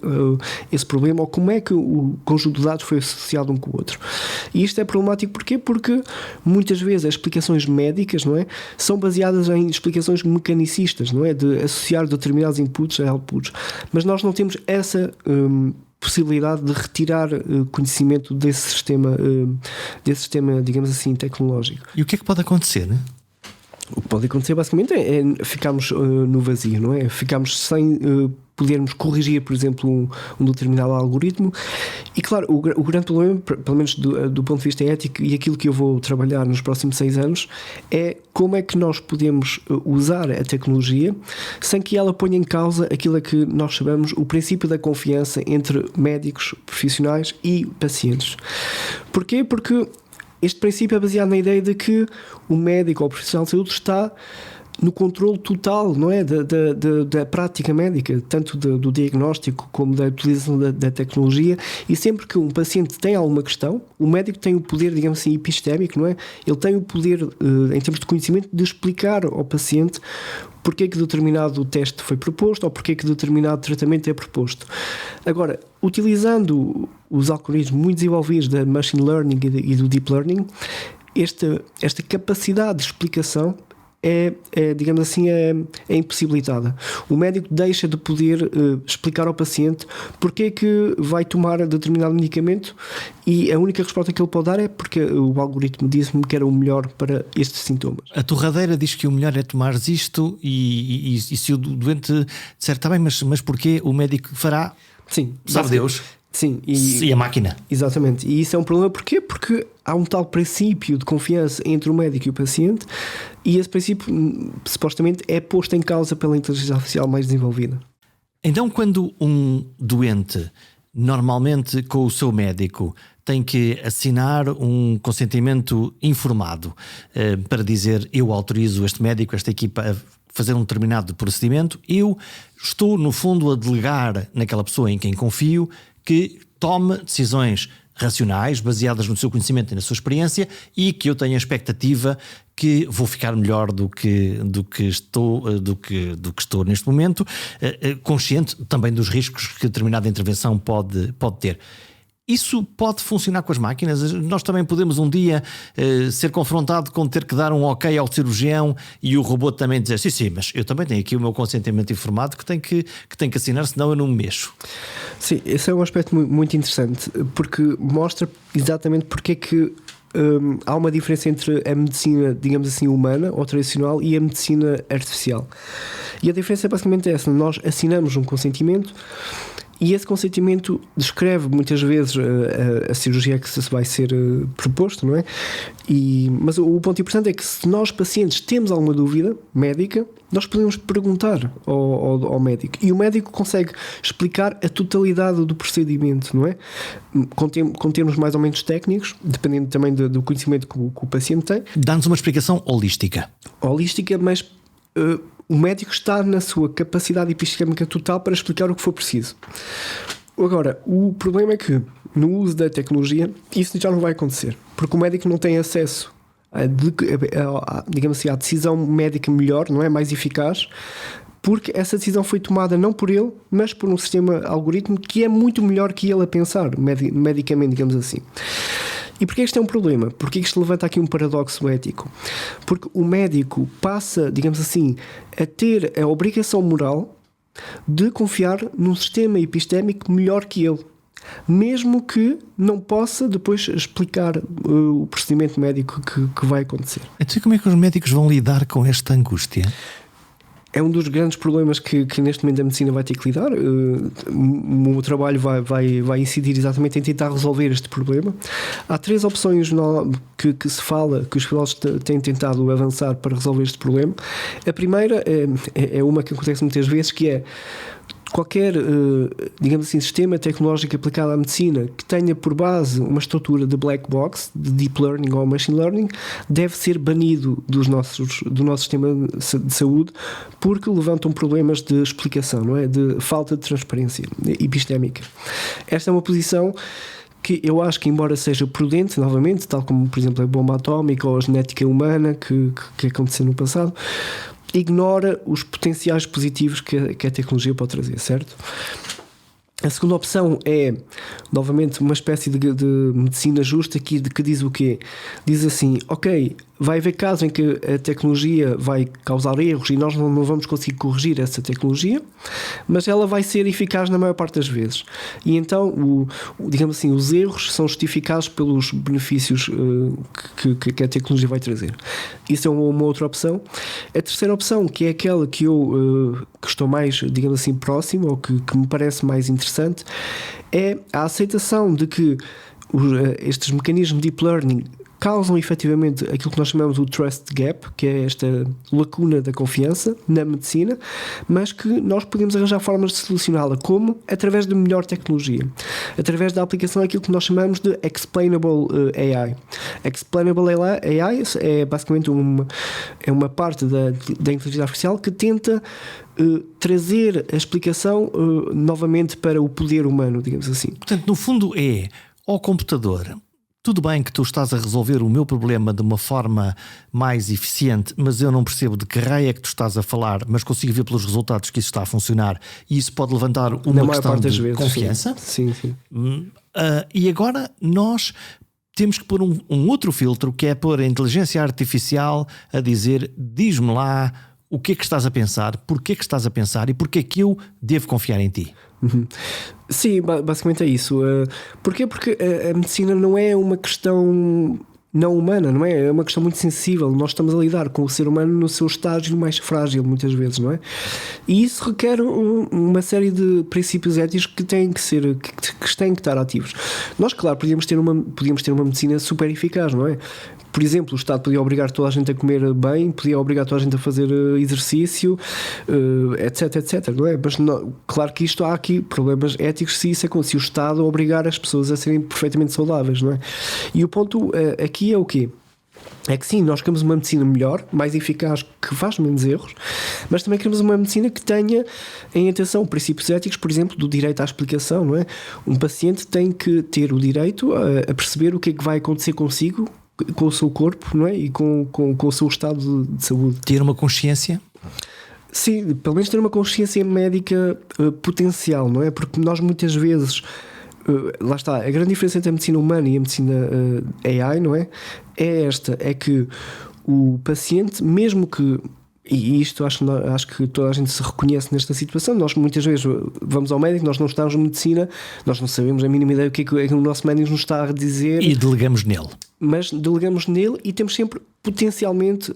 esse problema, ou como é que o conjunto de dados foi associado um com o outro. E isto é problemático porquê? Porque muitas vezes as explicações médicas, não é, são baseadas em explicações mecanicistas, não é, de associar determinados inputs a outputs, mas nós não temos essa possibilidade de retirar conhecimento desse sistema, digamos assim, tecnológico. E o que é que pode acontecer, né? O que pode acontecer basicamente é ficarmos no vazio, não é? Ficarmos sem podermos corrigir, por exemplo, um determinado algoritmo. E claro, o grande problema, pelo menos do ponto de vista ético, e aquilo que eu vou trabalhar nos próximos 6 anos, é como é que nós podemos usar a tecnologia sem que ela ponha em causa aquilo a que nós chamamos o princípio da confiança entre médicos, profissionais e pacientes. Porquê? Porque este princípio é baseado na ideia de que o médico ou o profissional de saúde está no controle total, não é? Da prática médica, tanto do diagnóstico como da utilização da tecnologia. E sempre que um paciente tem alguma questão, o médico tem o poder, digamos assim, epistémico, não é? Ele tem o poder, em termos de conhecimento, de explicar ao paciente porque é que determinado teste foi proposto ou porque é que determinado tratamento é proposto. Agora, utilizando os algoritmos muito desenvolvidos da machine learning e do deep learning, esta capacidade de explicação digamos assim, é impossibilitada. O médico deixa de poder explicar ao paciente porque é que vai tomar determinado medicamento, e a única resposta que ele pode dar é porque o algoritmo disse-me que era o melhor para estes sintomas. A torradeira diz que o melhor é tomares isto, e se o doente disser, está bem, mas porquê? O médico fará? Sim, sabe Deus. Sim, e a máquina. Exatamente. E isso é um problema. Porquê? Porque há um tal princípio de confiança entre o médico e o paciente, e esse princípio supostamente é posto em causa pela inteligência artificial mais desenvolvida. Então, quando um doente, normalmente com o seu médico, tem que assinar um consentimento informado para dizer, eu autorizo este médico, esta equipa a fazer um determinado procedimento, eu estou no fundo a delegar naquela pessoa em quem confio que tome decisões racionais, baseadas no seu conhecimento e na sua experiência, e que eu tenha a expectativa que vou ficar melhor do que estou neste momento, consciente também dos riscos que determinada intervenção pode ter. Isso pode funcionar com as máquinas? Nós também podemos um dia ser confrontado com ter que dar um ok ao cirurgião e o robô também dizer sim, mas eu também tenho aqui o meu consentimento informado que tenho que assinar, senão eu não me mexo. Sim, esse é um aspecto muito interessante, porque mostra exatamente porque é que há uma diferença entre a medicina, digamos assim, humana ou tradicional e a medicina artificial. E a diferença é basicamente essa: nós assinamos um consentimento, e esse consentimento descreve muitas vezes a cirurgia que se vai ser proposto, não é? Mas o ponto importante é que, se nós pacientes temos alguma dúvida médica, nós podemos perguntar ao médico, e o médico consegue explicar a totalidade do procedimento, não é? Com termos mais ou menos técnicos, dependendo também do conhecimento que o paciente tem. Dá-nos uma explicação holística. Mas o médico está na sua capacidade epistémica total para explicar o que for preciso. Agora, o problema é que, no uso da tecnologia, isso já não vai acontecer, porque o médico não tem acesso digamos assim, à decisão médica melhor, não é? Mais eficaz, porque essa decisão foi tomada não por ele, mas por um sistema algoritmo que é muito melhor que ele a pensar, medicamente, digamos assim. E porquê isto é um problema? Porque isto levanta aqui um paradoxo ético. Porque o médico passa, digamos assim, a ter a obrigação moral de confiar num sistema epistémico melhor que ele, mesmo que não possa depois explicar o procedimento médico que vai acontecer. Então, como é que os médicos vão lidar com esta angústia? É um dos grandes problemas que neste momento a medicina vai ter que lidar. O meu trabalho vai incidir exatamente em tentar resolver este problema. Há 3 opções que se fala, que os filósofos têm tentado avançar para resolver este problema. A primeira é uma que acontece muitas vezes, que é qualquer, digamos assim, sistema tecnológico aplicado à medicina que tenha por base uma estrutura de black box, de deep learning ou machine learning, deve ser banido do nosso sistema de saúde, porque levantam problemas de explicação, não é? De falta de transparência epistémica. Esta é uma posição que eu acho que, embora seja prudente, novamente, tal como, por exemplo, a bomba atómica ou a genética humana que aconteceu no passado, ignora os potenciais positivos que a tecnologia pode trazer, certo? A segunda opção é, novamente, uma espécie de medicina justa que diz o quê? Diz assim, ok, vai haver casos em que a tecnologia vai causar erros e nós não vamos conseguir corrigir essa tecnologia, mas ela vai ser eficaz na maior parte das vezes. E então, digamos assim, os erros são justificados pelos benefícios que a tecnologia vai trazer. Isso é uma outra opção. A terceira opção, que é aquela que eu que estou mais, digamos assim, próximo, ou que me parece mais interessante, é a aceitação de que estes mecanismos de deep learning causam efetivamente aquilo que nós chamamos o trust gap, que é esta lacuna da confiança na medicina, mas que nós podemos arranjar formas de solucioná-la. Como? Através de melhor tecnologia, através da aplicação daquilo que nós chamamos de Explainable AI. Explainable AI é basicamente uma parte da inteligência artificial que tenta trazer a explicação novamente para o poder humano, digamos assim. Portanto, no fundo é ao computador: tudo bem que tu estás a resolver o meu problema de uma forma mais eficiente, mas eu não percebo de que raio é que tu estás a falar, mas consigo ver pelos resultados que isso está a funcionar, e isso pode levantar uma questão de vezes, confiança. Sim. E agora nós temos que pôr um outro filtro, que é pôr a inteligência artificial a dizer: diz-me lá o que é que estás a pensar, porquê é que estás a pensar e porquê é que eu devo confiar em ti. Sim, basicamente é isso. Porquê? Porque a medicina não é uma questão não humana, não é? É uma questão muito sensível. Nós estamos a lidar com o ser humano no seu estágio mais frágil, muitas vezes, não é? E isso requer uma série de princípios éticos que têm que ser, que têm que estar ativos. Nós, claro, podíamos ter uma medicina super eficaz, não é? Por exemplo, o Estado podia obrigar toda a gente a comer bem, podia obrigar toda a gente a fazer exercício, etc, não é? Mas não, claro que há aqui problemas éticos se o Estado obrigar as pessoas a serem perfeitamente saudáveis, não é? E o ponto aqui é o quê? É que sim, nós queremos uma medicina melhor, mais eficaz, que faz menos erros, mas também queremos uma medicina que tenha em atenção princípios éticos, por exemplo, do direito à explicação, não é? Um paciente tem que ter o direito a perceber o que é que vai acontecer consigo, com o seu corpo, não é? E com o seu estado de saúde. Ter uma consciência? Sim, pelo menos ter uma consciência médica potencial, não é? Porque nós muitas vezes, lá está, a grande diferença entre a medicina humana e a medicina AI, não é? É esta, é que o paciente, mesmo que, e isto acho que toda a gente se reconhece nesta situação, nós muitas vezes vamos ao médico, nós não estamos em medicina, nós não sabemos a mínima ideia do que é que o nosso médico nos está a dizer. E delegamos nele. Mas delegamos nele e temos sempre potencialmente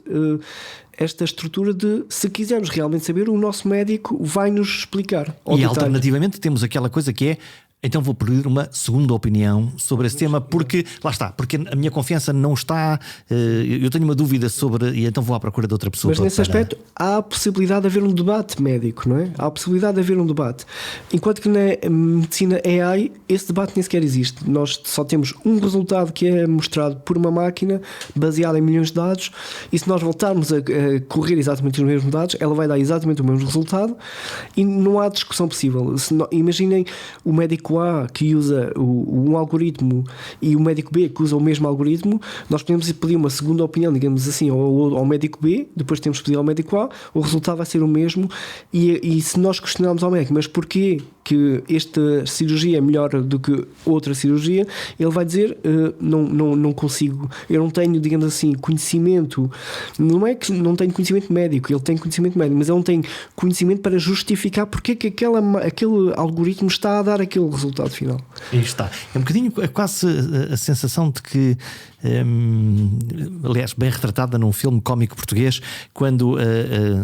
esta estrutura de, se quisermos realmente saber, o nosso médico vai nos explicar. E alternativamente temos aquela coisa que é: então vou pedir uma segunda opinião sobre esse tema, porque, lá está, porque a minha confiança não está, eu tenho uma dúvida sobre, e então vou à procura de outra pessoa. Mas nesse aspecto há a possibilidade de haver um debate médico, não é? Há a possibilidade de haver um debate. Enquanto que na medicina AI esse debate nem sequer existe. Nós só temos um resultado que é mostrado por uma máquina baseada em milhões de dados, e se nós voltarmos a correr exatamente os mesmos dados, ela vai dar exatamente o mesmo resultado e não há discussão possível. Imaginem o médico A que usa um algoritmo e o médico B que usa o mesmo algoritmo, nós podemos pedir uma segunda opinião, digamos assim, ao médico B, depois temos que pedir ao médico A, o resultado vai ser o mesmo, e se nós questionarmos ao médico, mas porquê que esta cirurgia é melhor do que outra cirurgia, ele vai dizer, não consigo, eu não tenho, digamos assim, conhecimento, não é que não tenho conhecimento médico, ele tem conhecimento médico, mas ele não tem conhecimento para justificar porque é que aquele algoritmo está a dar aquele resultado final. Aí está. É um bocadinho quase a sensação de que, aliás, bem retratada num filme cómico português, quando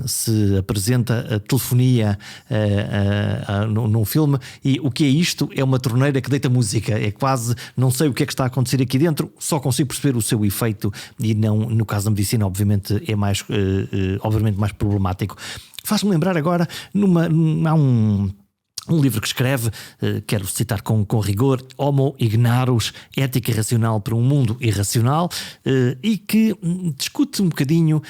se apresenta a telefonia num filme, e o que é isto? É uma torneira que deita música. É quase, não sei o que é que está a acontecer aqui dentro, só consigo perceber o seu efeito, e não, no caso da medicina, obviamente é mais, obviamente mais problemático. Faz-me lembrar agora, há um livro que escreve, quero citar com rigor, Homo Ignarus, Ética Racional para um Mundo Irracional, e que discute um bocadinho,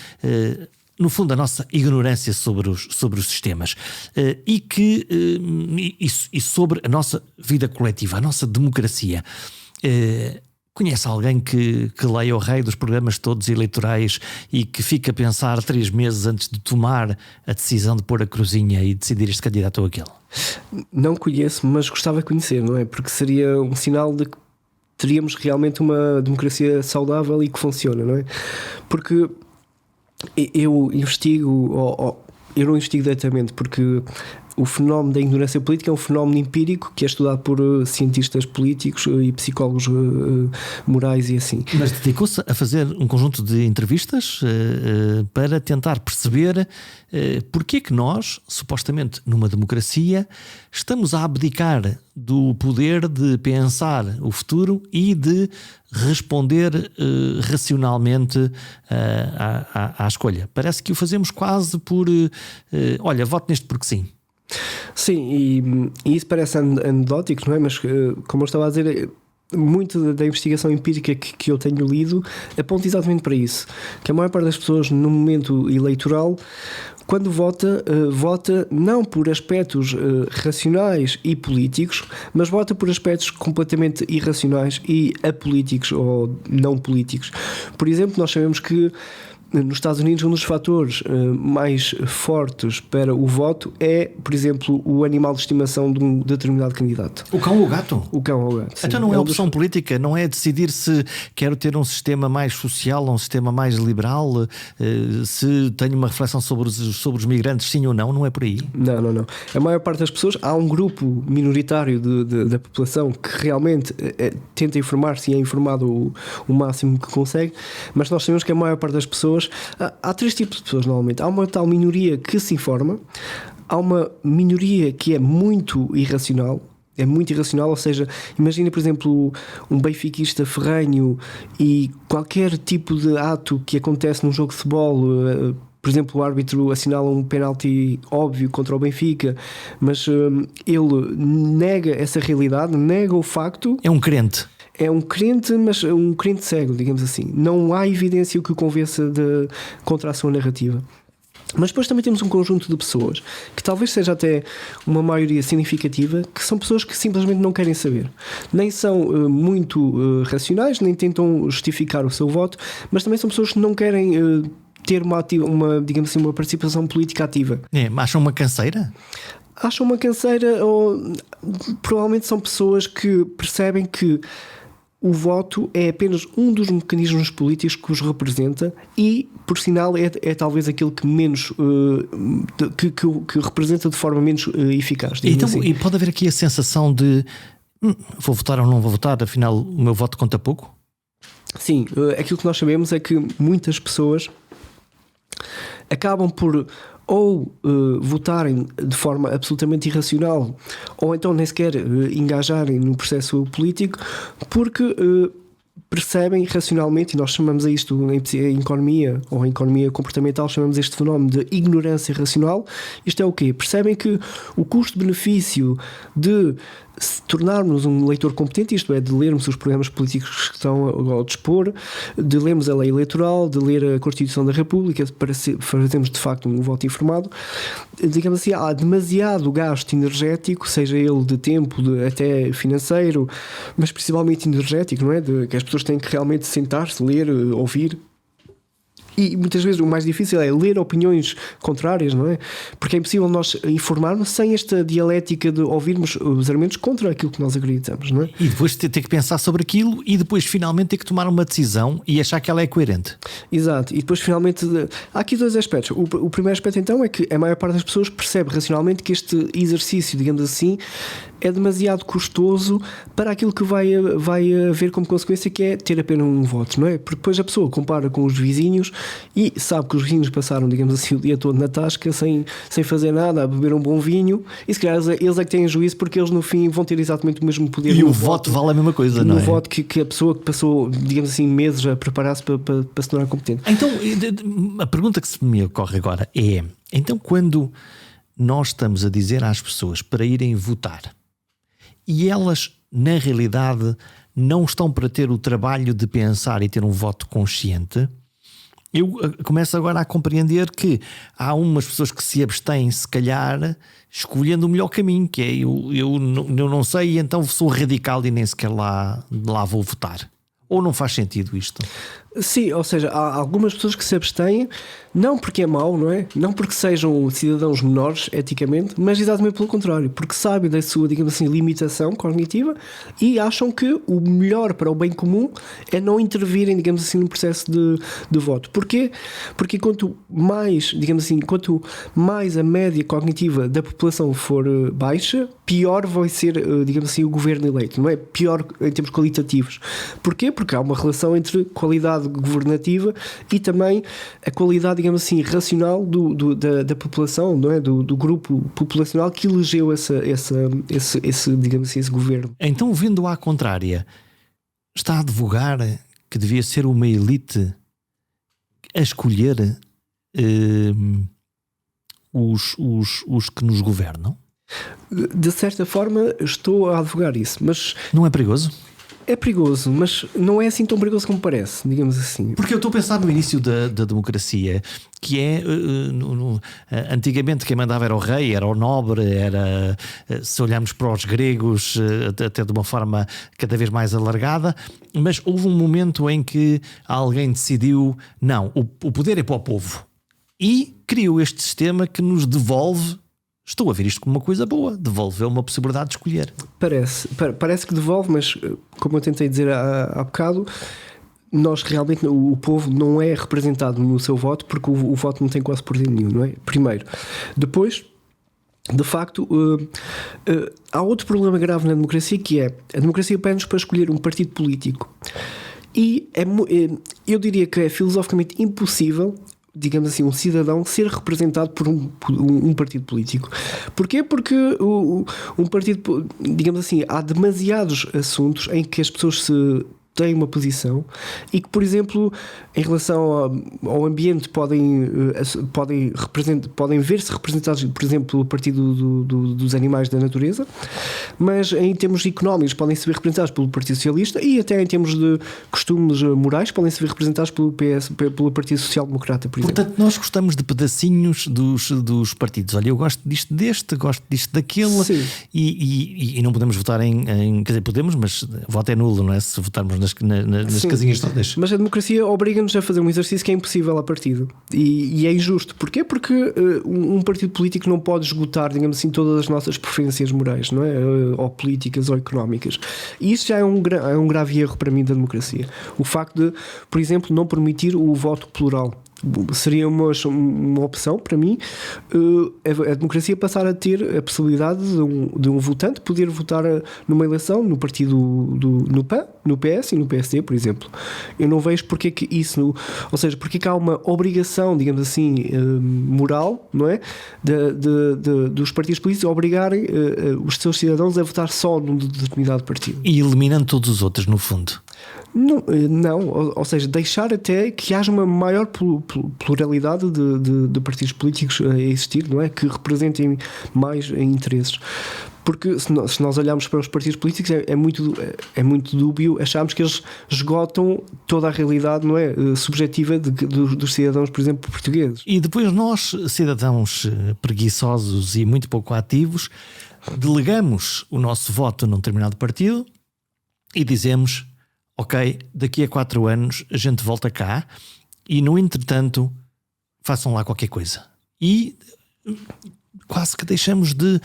no fundo, a nossa ignorância sobre os sistemas, e sobre a nossa vida coletiva, a nossa democracia. Conhece alguém que leia o rei dos programas todos eleitorais e que fica a pensar 3 meses antes de tomar a decisão de pôr a cruzinha e decidir este candidato ou aquele? Não conheço, mas gostava de conhecer, não é? Porque seria um sinal de que teríamos realmente uma democracia saudável e que funciona, não é? Porque eu investigo, eu não investigo diretamente, porque o fenómeno da ignorância política é um fenómeno empírico que é estudado por cientistas políticos e psicólogos morais e assim. Mas dedicou-se a fazer um conjunto de entrevistas para tentar perceber porque é que nós, supostamente numa democracia, estamos a abdicar do poder de pensar o futuro e de responder racionalmente à escolha. Parece que o fazemos quase por olha, voto neste porque sim. Sim, e isso parece anedótico, não é? Mas como eu estava a dizer, muito da investigação empírica que eu tenho lido aponta exatamente para isso, que a maior parte das pessoas no momento eleitoral, quando vota não por aspectos racionais e políticos, mas vota por aspectos completamente irracionais e apolíticos ou não políticos. Por exemplo, nós sabemos que nos Estados Unidos um dos fatores mais fortes para o voto é, por exemplo, o animal de estimação de um determinado candidato. O cão ou o gato? O cão ou o gato, sim. Então não é opção política, não é decidir se quero ter um sistema mais social ou um sistema mais liberal, se tenho uma reflexão sobre os migrantes, sim ou não, não é por aí? Não. A maior parte das pessoas, há um grupo minoritário da população que realmente tenta informar-se e é informado o máximo que consegue, mas nós sabemos que a maior parte das pessoas, há três tipos de pessoas normalmente. Há uma tal minoria que se informa, há uma minoria que é muito irracional, ou seja, imagina por exemplo um benfiquista ferrenho e qualquer tipo de ato que acontece num jogo de futebol, por exemplo, o árbitro assinala um penalti óbvio contra o Benfica, mas ele nega essa realidade, nega o facto. É um crente. É um crente, mas um crente cego, digamos assim. Não há evidência que o convença contra a sua narrativa. Mas depois também temos um conjunto de pessoas, que talvez seja até uma maioria significativa, que são pessoas que simplesmente não querem saber. Nem são muito racionais, nem tentam justificar o seu voto, mas também são pessoas que não querem ter digamos assim, uma participação política ativa. Acham uma canseira? Acham uma canseira, ou provavelmente são pessoas que percebem que o voto é apenas um dos mecanismos políticos que os representa e, por sinal, é talvez aquele que menos que representa de forma menos eficaz. Então, assim. E pode haver aqui a sensação de vou votar ou não vou votar, afinal o meu voto conta pouco? Sim, aquilo que nós sabemos é que muitas pessoas acabam por ou votarem de forma absolutamente irracional, ou então nem sequer engajarem no processo político, porque percebem racionalmente, e nós chamamos a isto em economia ou em economia comportamental, chamamos este fenómeno de ignorância racional. Isto é o quê? Percebem que o custo-benefício de se tornarmos um leitor competente, isto é, de lermos os programas políticos que estão ao dispor, de lermos a lei eleitoral, de ler a Constituição da República, para fazermos de facto um voto informado, digamos assim, há demasiado gasto energético, seja ele de tempo, até financeiro, mas principalmente energético, não é? Que as pessoas têm que realmente sentar-se, ler, ouvir. E muitas vezes o mais difícil é ler opiniões contrárias, não é? Porque é impossível nós informarmos sem esta dialética de ouvirmos os argumentos contra aquilo que nós acreditamos, não é? E depois ter que pensar sobre aquilo e depois finalmente ter que tomar uma decisão e achar que ela é coerente. Exato. E depois finalmente há aqui dois aspectos. O primeiro aspecto então é que a maior parte das pessoas percebe racionalmente que este exercício, digamos assim, é demasiado custoso para aquilo que vai haver como consequência, que é ter apenas um voto, não é? Porque depois a pessoa compara com os vizinhos e sabe que os vizinhos passaram, digamos assim, o dia todo na tasca sem fazer nada, a beber um bom vinho, e se calhar eles é que têm juízo, porque eles no fim vão ter exatamente o mesmo poder. E o voto vale a mesma coisa, não é? No voto que a pessoa que passou, digamos assim, meses a preparar-se para se tornar competente. Então, a pergunta que se me ocorre agora é: então, quando nós estamos a dizer às pessoas para irem votar e elas, na realidade, não estão para ter o trabalho de pensar e ter um voto consciente, eu começo agora a compreender que há umas pessoas que se abstêm, se calhar, escolhendo o melhor caminho, que é eu não sei, então sou radical e nem sequer lá vou votar. Ou não faz sentido isto? Sim, ou seja, há algumas pessoas que se abstêm, não porque é mau, não é? Não porque sejam cidadãos menores eticamente, mas exatamente pelo contrário, porque sabem da sua, digamos assim, limitação cognitiva e acham que o melhor para o bem comum é não intervirem, digamos assim, no processo de voto. Porquê? Porque quanto mais, digamos assim, quanto mais a média cognitiva da população for baixa, pior vai ser, digamos assim, o governo eleito, não é? Pior em termos qualitativos. Porquê? Porque há uma relação entre qualidade governativa e também a qualidade, digamos assim, racional da população, não é? Do grupo populacional que elegeu esse, digamos assim, esse governo. Então, vendo à contrária, está a advogar que devia ser uma elite a escolher os que nos governam? De certa forma, estou a advogar isso, mas... Não é perigoso? É perigoso, mas não é assim tão perigoso como parece, digamos assim. Porque eu estou a pensar no início da democracia, que é, antigamente quem mandava era o rei, era o nobre, era, se olharmos para os gregos, até de uma forma cada vez mais alargada, mas houve um momento em que alguém decidiu, não, o poder é para o povo. E criou este sistema que nos devolve. Estou a ver isto como uma coisa boa, devolve uma possibilidade de escolher. Parece que devolve, mas como eu tentei dizer há bocado, nós realmente, o povo não é representado no seu voto porque o voto não tem quase poder nenhum, não é? Primeiro. Depois, de facto, há outro problema grave na democracia, que é a democracia pede-nos para escolher um partido político. E eu diria que é filosoficamente impossível, digamos assim, um cidadão ser representado por um partido político. Porquê? Porque um partido, digamos assim, há demasiados assuntos em que as pessoas têm uma posição e que, por exemplo, em relação ao ambiente podem ver-se representados, por exemplo, pelo partido dos animais da natureza, mas em termos económicos podem se ver representados pelo Partido Socialista e até em termos de costumes morais podem se ver representados pelo Partido Social Democrata, por exemplo. Portanto, nós gostamos de pedacinhos dos partidos. Olha, eu gosto disto gosto disto daquele, e não podemos votar quer dizer, podemos, mas o voto é nulo, não é? Se votarmos nas casinhas todas. Mas a democracia obriga-nos a fazer um exercício que é impossível a partido e é injusto. Porquê? Porque um partido político não pode esgotar, digamos assim, todas as nossas preferências morais, não é? Ou políticas ou económicas. E isso já é um grave erro para mim da democracia. O facto de, por exemplo, não permitir o voto plural. Seria uma opção para mim, a democracia passar a ter a possibilidade de um votante poder votar numa eleição no partido no PAN, no PS e no PSD, por exemplo. Eu não vejo porque que isso, ou seja, porque que há uma obrigação, digamos assim, moral, não é? Dos partidos políticos obrigarem os seus cidadãos a votar só num determinado partido. E eliminando todos os outros, no fundo. Não, ou seja, deixar até que haja uma maior pluralidade de partidos políticos a existir, não é? Que representem mais interesses. Porque se nós olharmos para os partidos políticos é muito dúbio acharmos que eles esgotam toda a realidade, não é? Subjetiva dos cidadãos, por exemplo, portugueses. E depois nós, cidadãos preguiçosos e muito pouco ativos, delegamos o nosso voto num determinado partido e dizemos: ok, daqui a 4 anos a gente volta cá e, no entretanto, façam lá qualquer coisa. E quase que deixamos de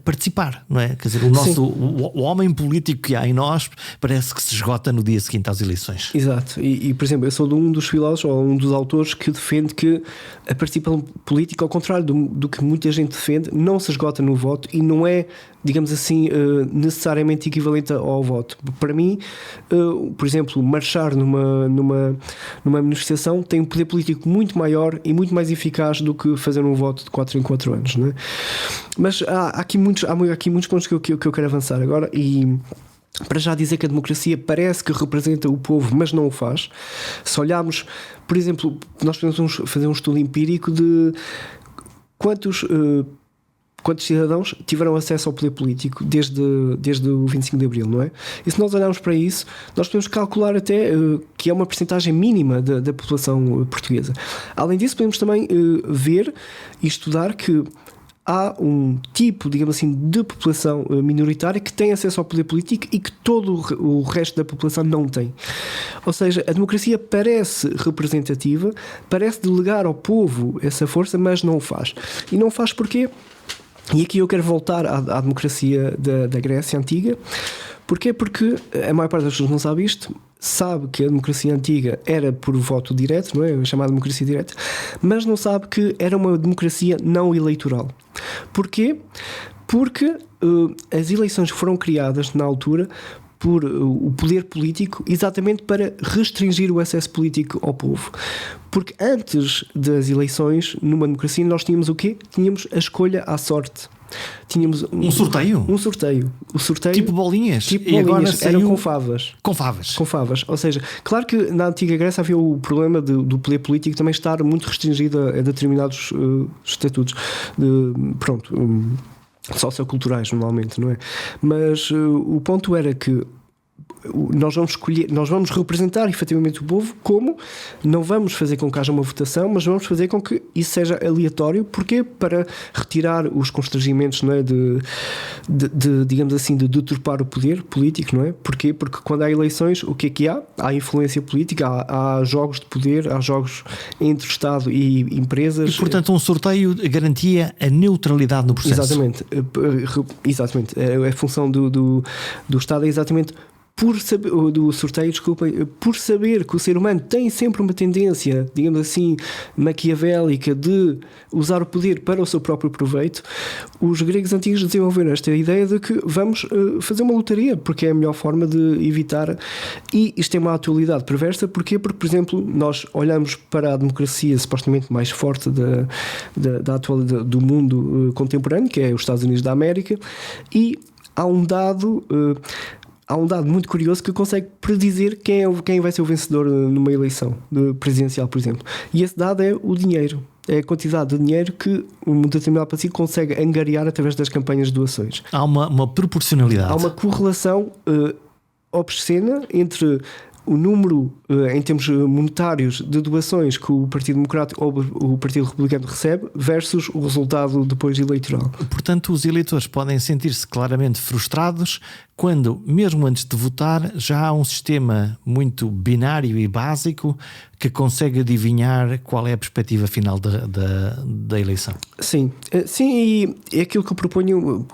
participar, não é? Quer dizer, o homem político que há em nós parece que se esgota no dia seguinte às eleições. Exato. E por exemplo, eu sou de um dos filósofos ou um dos autores que defende que a participação política, ao contrário do que muita gente defende, não se esgota no voto e não é, digamos assim, necessariamente equivalente ao voto. Para mim, por exemplo, marchar numa manifestação tem um poder político muito maior e muito mais eficaz do que fazer um voto de 4 em 4 anos, não é? Mas há aqui muitos pontos que eu quero avançar agora. E para já dizer que a democracia parece que representa o povo, mas não o faz. Se olharmos, por exemplo, nós podemos fazer um estudo empírico de quantos cidadãos tiveram acesso ao poder político desde o 25 de Abril, não é? E se nós olharmos para isso, nós podemos calcular até que é uma percentagem mínima da população portuguesa. Além disso, podemos também ver e estudar que há um tipo, digamos assim, de população minoritária que tem acesso ao poder político e que todo o resto da população não tem. Ou seja, a democracia parece representativa, parece delegar ao povo essa força, mas não o faz. E não o faz porquê? E aqui eu quero voltar à democracia da Grécia Antiga. Porquê? Porque a maior parte das pessoas não sabe isto, sabe que a democracia antiga era por voto direto, não é? A chamada democracia direta, mas não sabe que era uma democracia não eleitoral. Porquê? Porque as eleições foram criadas na altura por o poder político exatamente para restringir o acesso político ao povo. Porque antes das eleições, numa democracia, nós tínhamos o quê? Tínhamos a escolha à sorte. Tínhamos um sorteio? Um sorteio. O sorteio tipo bolinhas? Tipo e bolinhas. Agora saiu... Eram com favas. Com favas. Com favas. Ou seja, claro que na antiga Grécia havia o problema do poder político também estar muito restringido a determinados estatutos. Socioculturais, normalmente, não é? Mas o ponto era que nós vamos representar efetivamente o povo. Como? Não vamos fazer com que haja uma votação, mas vamos fazer com que isso seja aleatório. Porquê? Para retirar os constrangimentos, não é? Digamos assim, de deturpar o poder político, não é? Porquê? Porque quando há eleições, o que é que há? Há influência política, há jogos de poder, há jogos entre Estado e empresas. E, portanto, um sorteio garantia a neutralidade no processo. Exatamente. A função do Estado é exatamente do sorteio, por saber que o ser humano tem sempre uma tendência, digamos assim, maquiavélica de usar o poder para o seu próprio proveito. Os gregos antigos desenvolveram esta ideia de que vamos fazer uma lotaria, porque é a melhor forma de evitar, e isto tem uma atualidade perversa. Porquê? Porque, por exemplo, nós olhamos para a democracia supostamente mais forte do mundo contemporâneo, que é os Estados Unidos da América, e há um dado muito curioso que consegue predizer quem vai ser o vencedor numa eleição presidencial, por exemplo. E esse dado é o dinheiro. É a quantidade de dinheiro que um determinado partido consegue angariar através das campanhas de doações. Há uma proporcionalidade. Há uma correlação obscena entre o número, em termos monetários, de doações que o Partido Democrático ou o Partido Republicano recebe versus o resultado depois eleitoral. Portanto, os eleitores podem sentir-se claramente frustrados quando, mesmo antes de votar, já há um sistema muito binário e básico que consegue adivinhar qual é a perspectiva final da eleição. Sim, e é aquilo que eu proponho.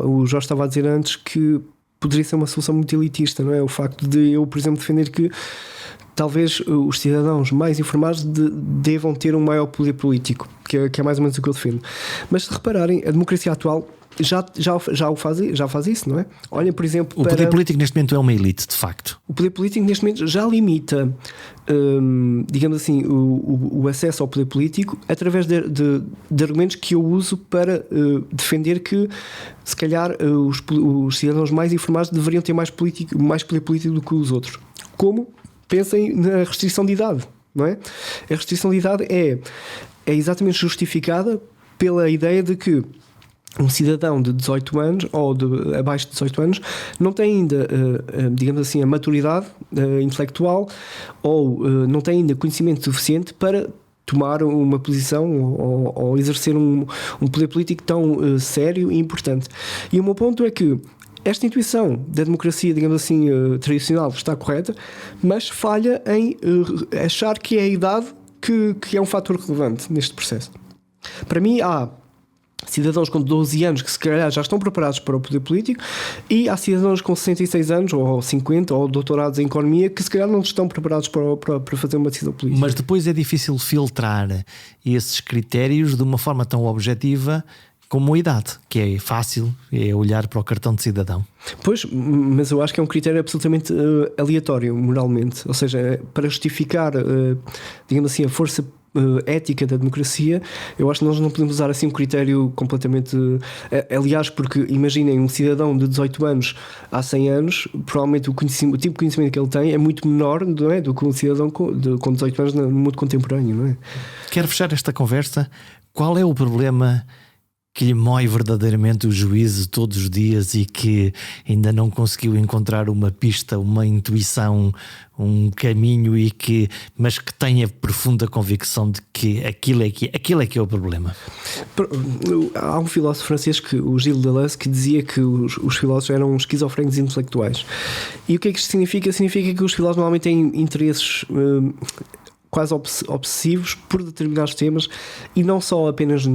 O Jorge estava a dizer antes que poderia ser uma solução muito elitista, não é? O facto de eu, por exemplo, defender que talvez os cidadãos mais informados devam ter um maior poder político, que é mais ou menos o que eu defendo. Mas se repararem, a democracia atual já faz isso, não é? Olhem, por exemplo, o poder político neste momento é uma elite, de facto. O poder político neste momento já limita, digamos assim, o acesso ao poder político através de argumentos que eu uso para defender que, se calhar, os cidadãos mais informados deveriam ter mais poder político do que os outros. Como? Pensem na restrição de idade, não é? A restrição de idade é exatamente justificada pela ideia de que um cidadão de 18 anos ou abaixo de 18 anos não tem ainda, digamos assim, a maturidade intelectual ou não tem ainda conhecimento suficiente para tomar uma posição ou exercer um poder político tão sério e importante. E o meu ponto é que esta intuição da democracia, digamos assim, tradicional está correta, mas falha em achar que é a idade que é um fator relevante neste processo. Para mim, há cidadãos com 12 anos que se calhar já estão preparados para o poder político, e há cidadãos com 66 anos ou 50 ou doutorados em economia que se calhar não estão preparados para fazer uma decisão política. Mas depois é difícil filtrar esses critérios de uma forma tão objetiva como a idade, que é fácil, é olhar para o cartão de cidadão. Pois, mas eu acho que é um critério absolutamente aleatório moralmente, ou seja, para justificar, digamos assim, a força ética da democracia. Eu acho que nós não podemos usar assim um critério completamente... aliás, porque imaginem um cidadão de 18 anos há 100 anos, provavelmente o tipo de conhecimento que ele tem é muito menor, não é, do que um cidadão com 18 anos no mundo contemporâneo, não é? Quero fechar esta conversa. Qual é o problema que lhe mói verdadeiramente o juízo todos os dias e que ainda não conseguiu encontrar uma pista, uma intuição, um caminho, mas que tem a profunda convicção de que aquilo é que é o problema. Há um filósofo francês, o Gilles Deleuze, que dizia que os filósofos eram esquizofrénicos intelectuais. E o que é que isto significa? Significa que os filósofos normalmente têm interesses quase obsessivos por determinados temas e não só apenas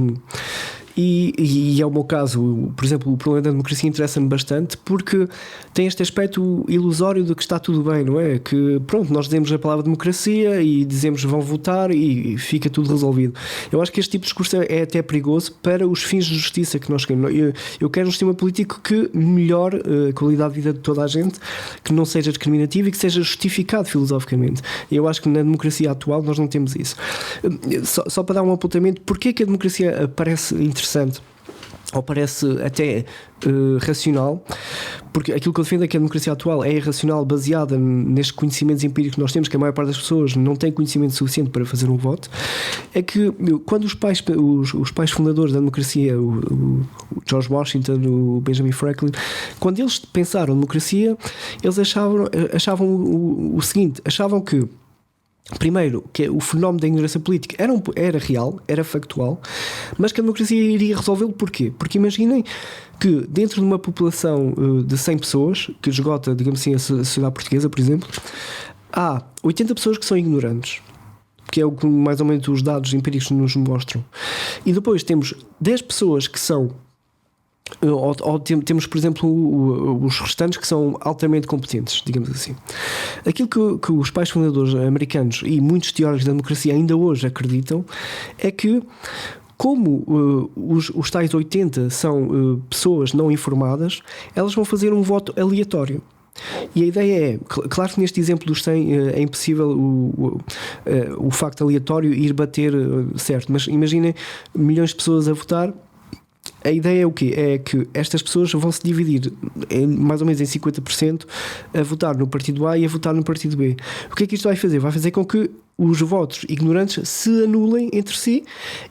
e é o meu caso. Por exemplo, o problema da democracia interessa-me bastante porque tem este aspecto ilusório de que está tudo bem, não é? Que pronto, nós dizemos a palavra democracia e dizemos vão votar e fica tudo resolvido. Eu acho que este tipo de discurso é até perigoso para os fins de justiça que nós queremos. Eu quero um sistema político que melhore a qualidade de vida de toda a gente, que não seja discriminativo e que seja justificado filosoficamente. Eu acho que na democracia atual nós não temos isso. Só para dar um apontamento, porquê que a democracia parece interessante ou parece até racional? Porque aquilo que eu defendo é que a democracia atual é irracional, baseada nestes conhecimentos empíricos que nós temos, que a maior parte das pessoas não tem conhecimento suficiente para fazer um voto. É que quando os pais fundadores da democracia, o George Washington, o Benjamin Franklin, quando eles pensaram democracia, eles achavam o seguinte: achavam que, primeiro, que o fenómeno da ignorância política era real, era factual, mas que a democracia iria resolvê-lo. Porquê? Porque imaginem que dentro de uma população de 100 pessoas, que esgota, digamos assim, a sociedade portuguesa, por exemplo, há 80 pessoas que são ignorantes, que é o que mais ou menos os dados empíricos nos mostram. E depois temos 10 pessoas que são, ou temos, por exemplo, os restantes que são altamente competentes, digamos assim. Aquilo que os pais fundadores americanos e muitos teóricos da democracia ainda hoje acreditam é que, como os tais 80 são pessoas não informadas, elas vão fazer um voto aleatório. E a ideia é, claro que neste exemplo dos 100 é impossível o facto aleatório ir bater certo, mas imaginem milhões de pessoas a votar. A ideia é o quê? É que estas pessoas vão se dividir mais ou menos em 50% a votar no partido A e a votar no partido B. O que é que isto vai fazer? Vai fazer com que os votos ignorantes se anulem entre si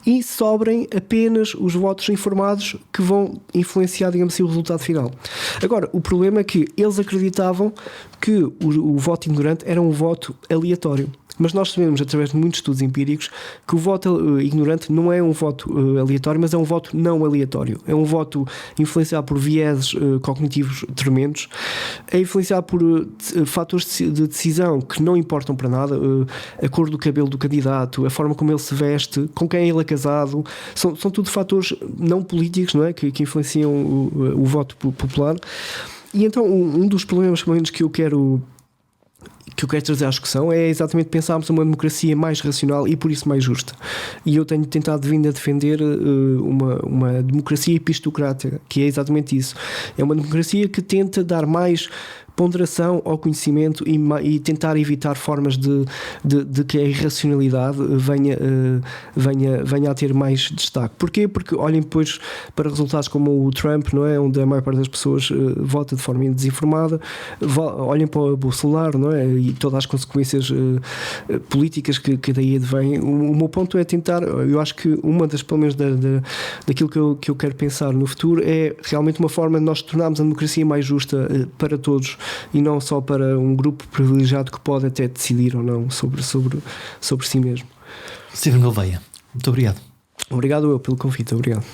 e sobrem apenas os votos informados, que vão influenciar, digamos assim, o resultado final. Agora, o problema é que eles acreditavam que o voto ignorante era um voto aleatório. Mas nós sabemos, através de muitos estudos empíricos, que o voto ignorante não é um voto aleatório, mas é um voto não aleatório. É um voto influenciado por vieses cognitivos tremendos, é influenciado por fatores de decisão que não importam para nada, a cor do cabelo do candidato, a forma como ele se veste, com quem ele é casado, são tudo fatores não políticos, não é? que influenciam o voto popular. E então um dos problemas, pelo menos, que eu quero trazer à discussão é exatamente pensarmos uma democracia mais racional e por isso mais justa. E eu tenho tentado vindo a defender uma democracia epistocrática, que é exatamente isso. É uma democracia que tenta dar mais ponderação ao conhecimento e tentar evitar formas de que a irracionalidade venha a ter mais destaque. Porquê? Porque olhem depois para resultados como o Trump, não é? Onde a maior parte das pessoas vota de forma desinformada. Olhem para o Bolsonaro, não é? E todas as consequências políticas que daí advêm. O meu ponto é tentar, eu acho que uma das, pelo menos daquilo que eu quero pensar no futuro, é realmente uma forma de nós tornarmos a democracia mais justa para todos e não só para um grupo privilegiado que pode até decidir ou não sobre si mesmo. Steven Gouveia, muito obrigado. Obrigado eu pelo convite, obrigado.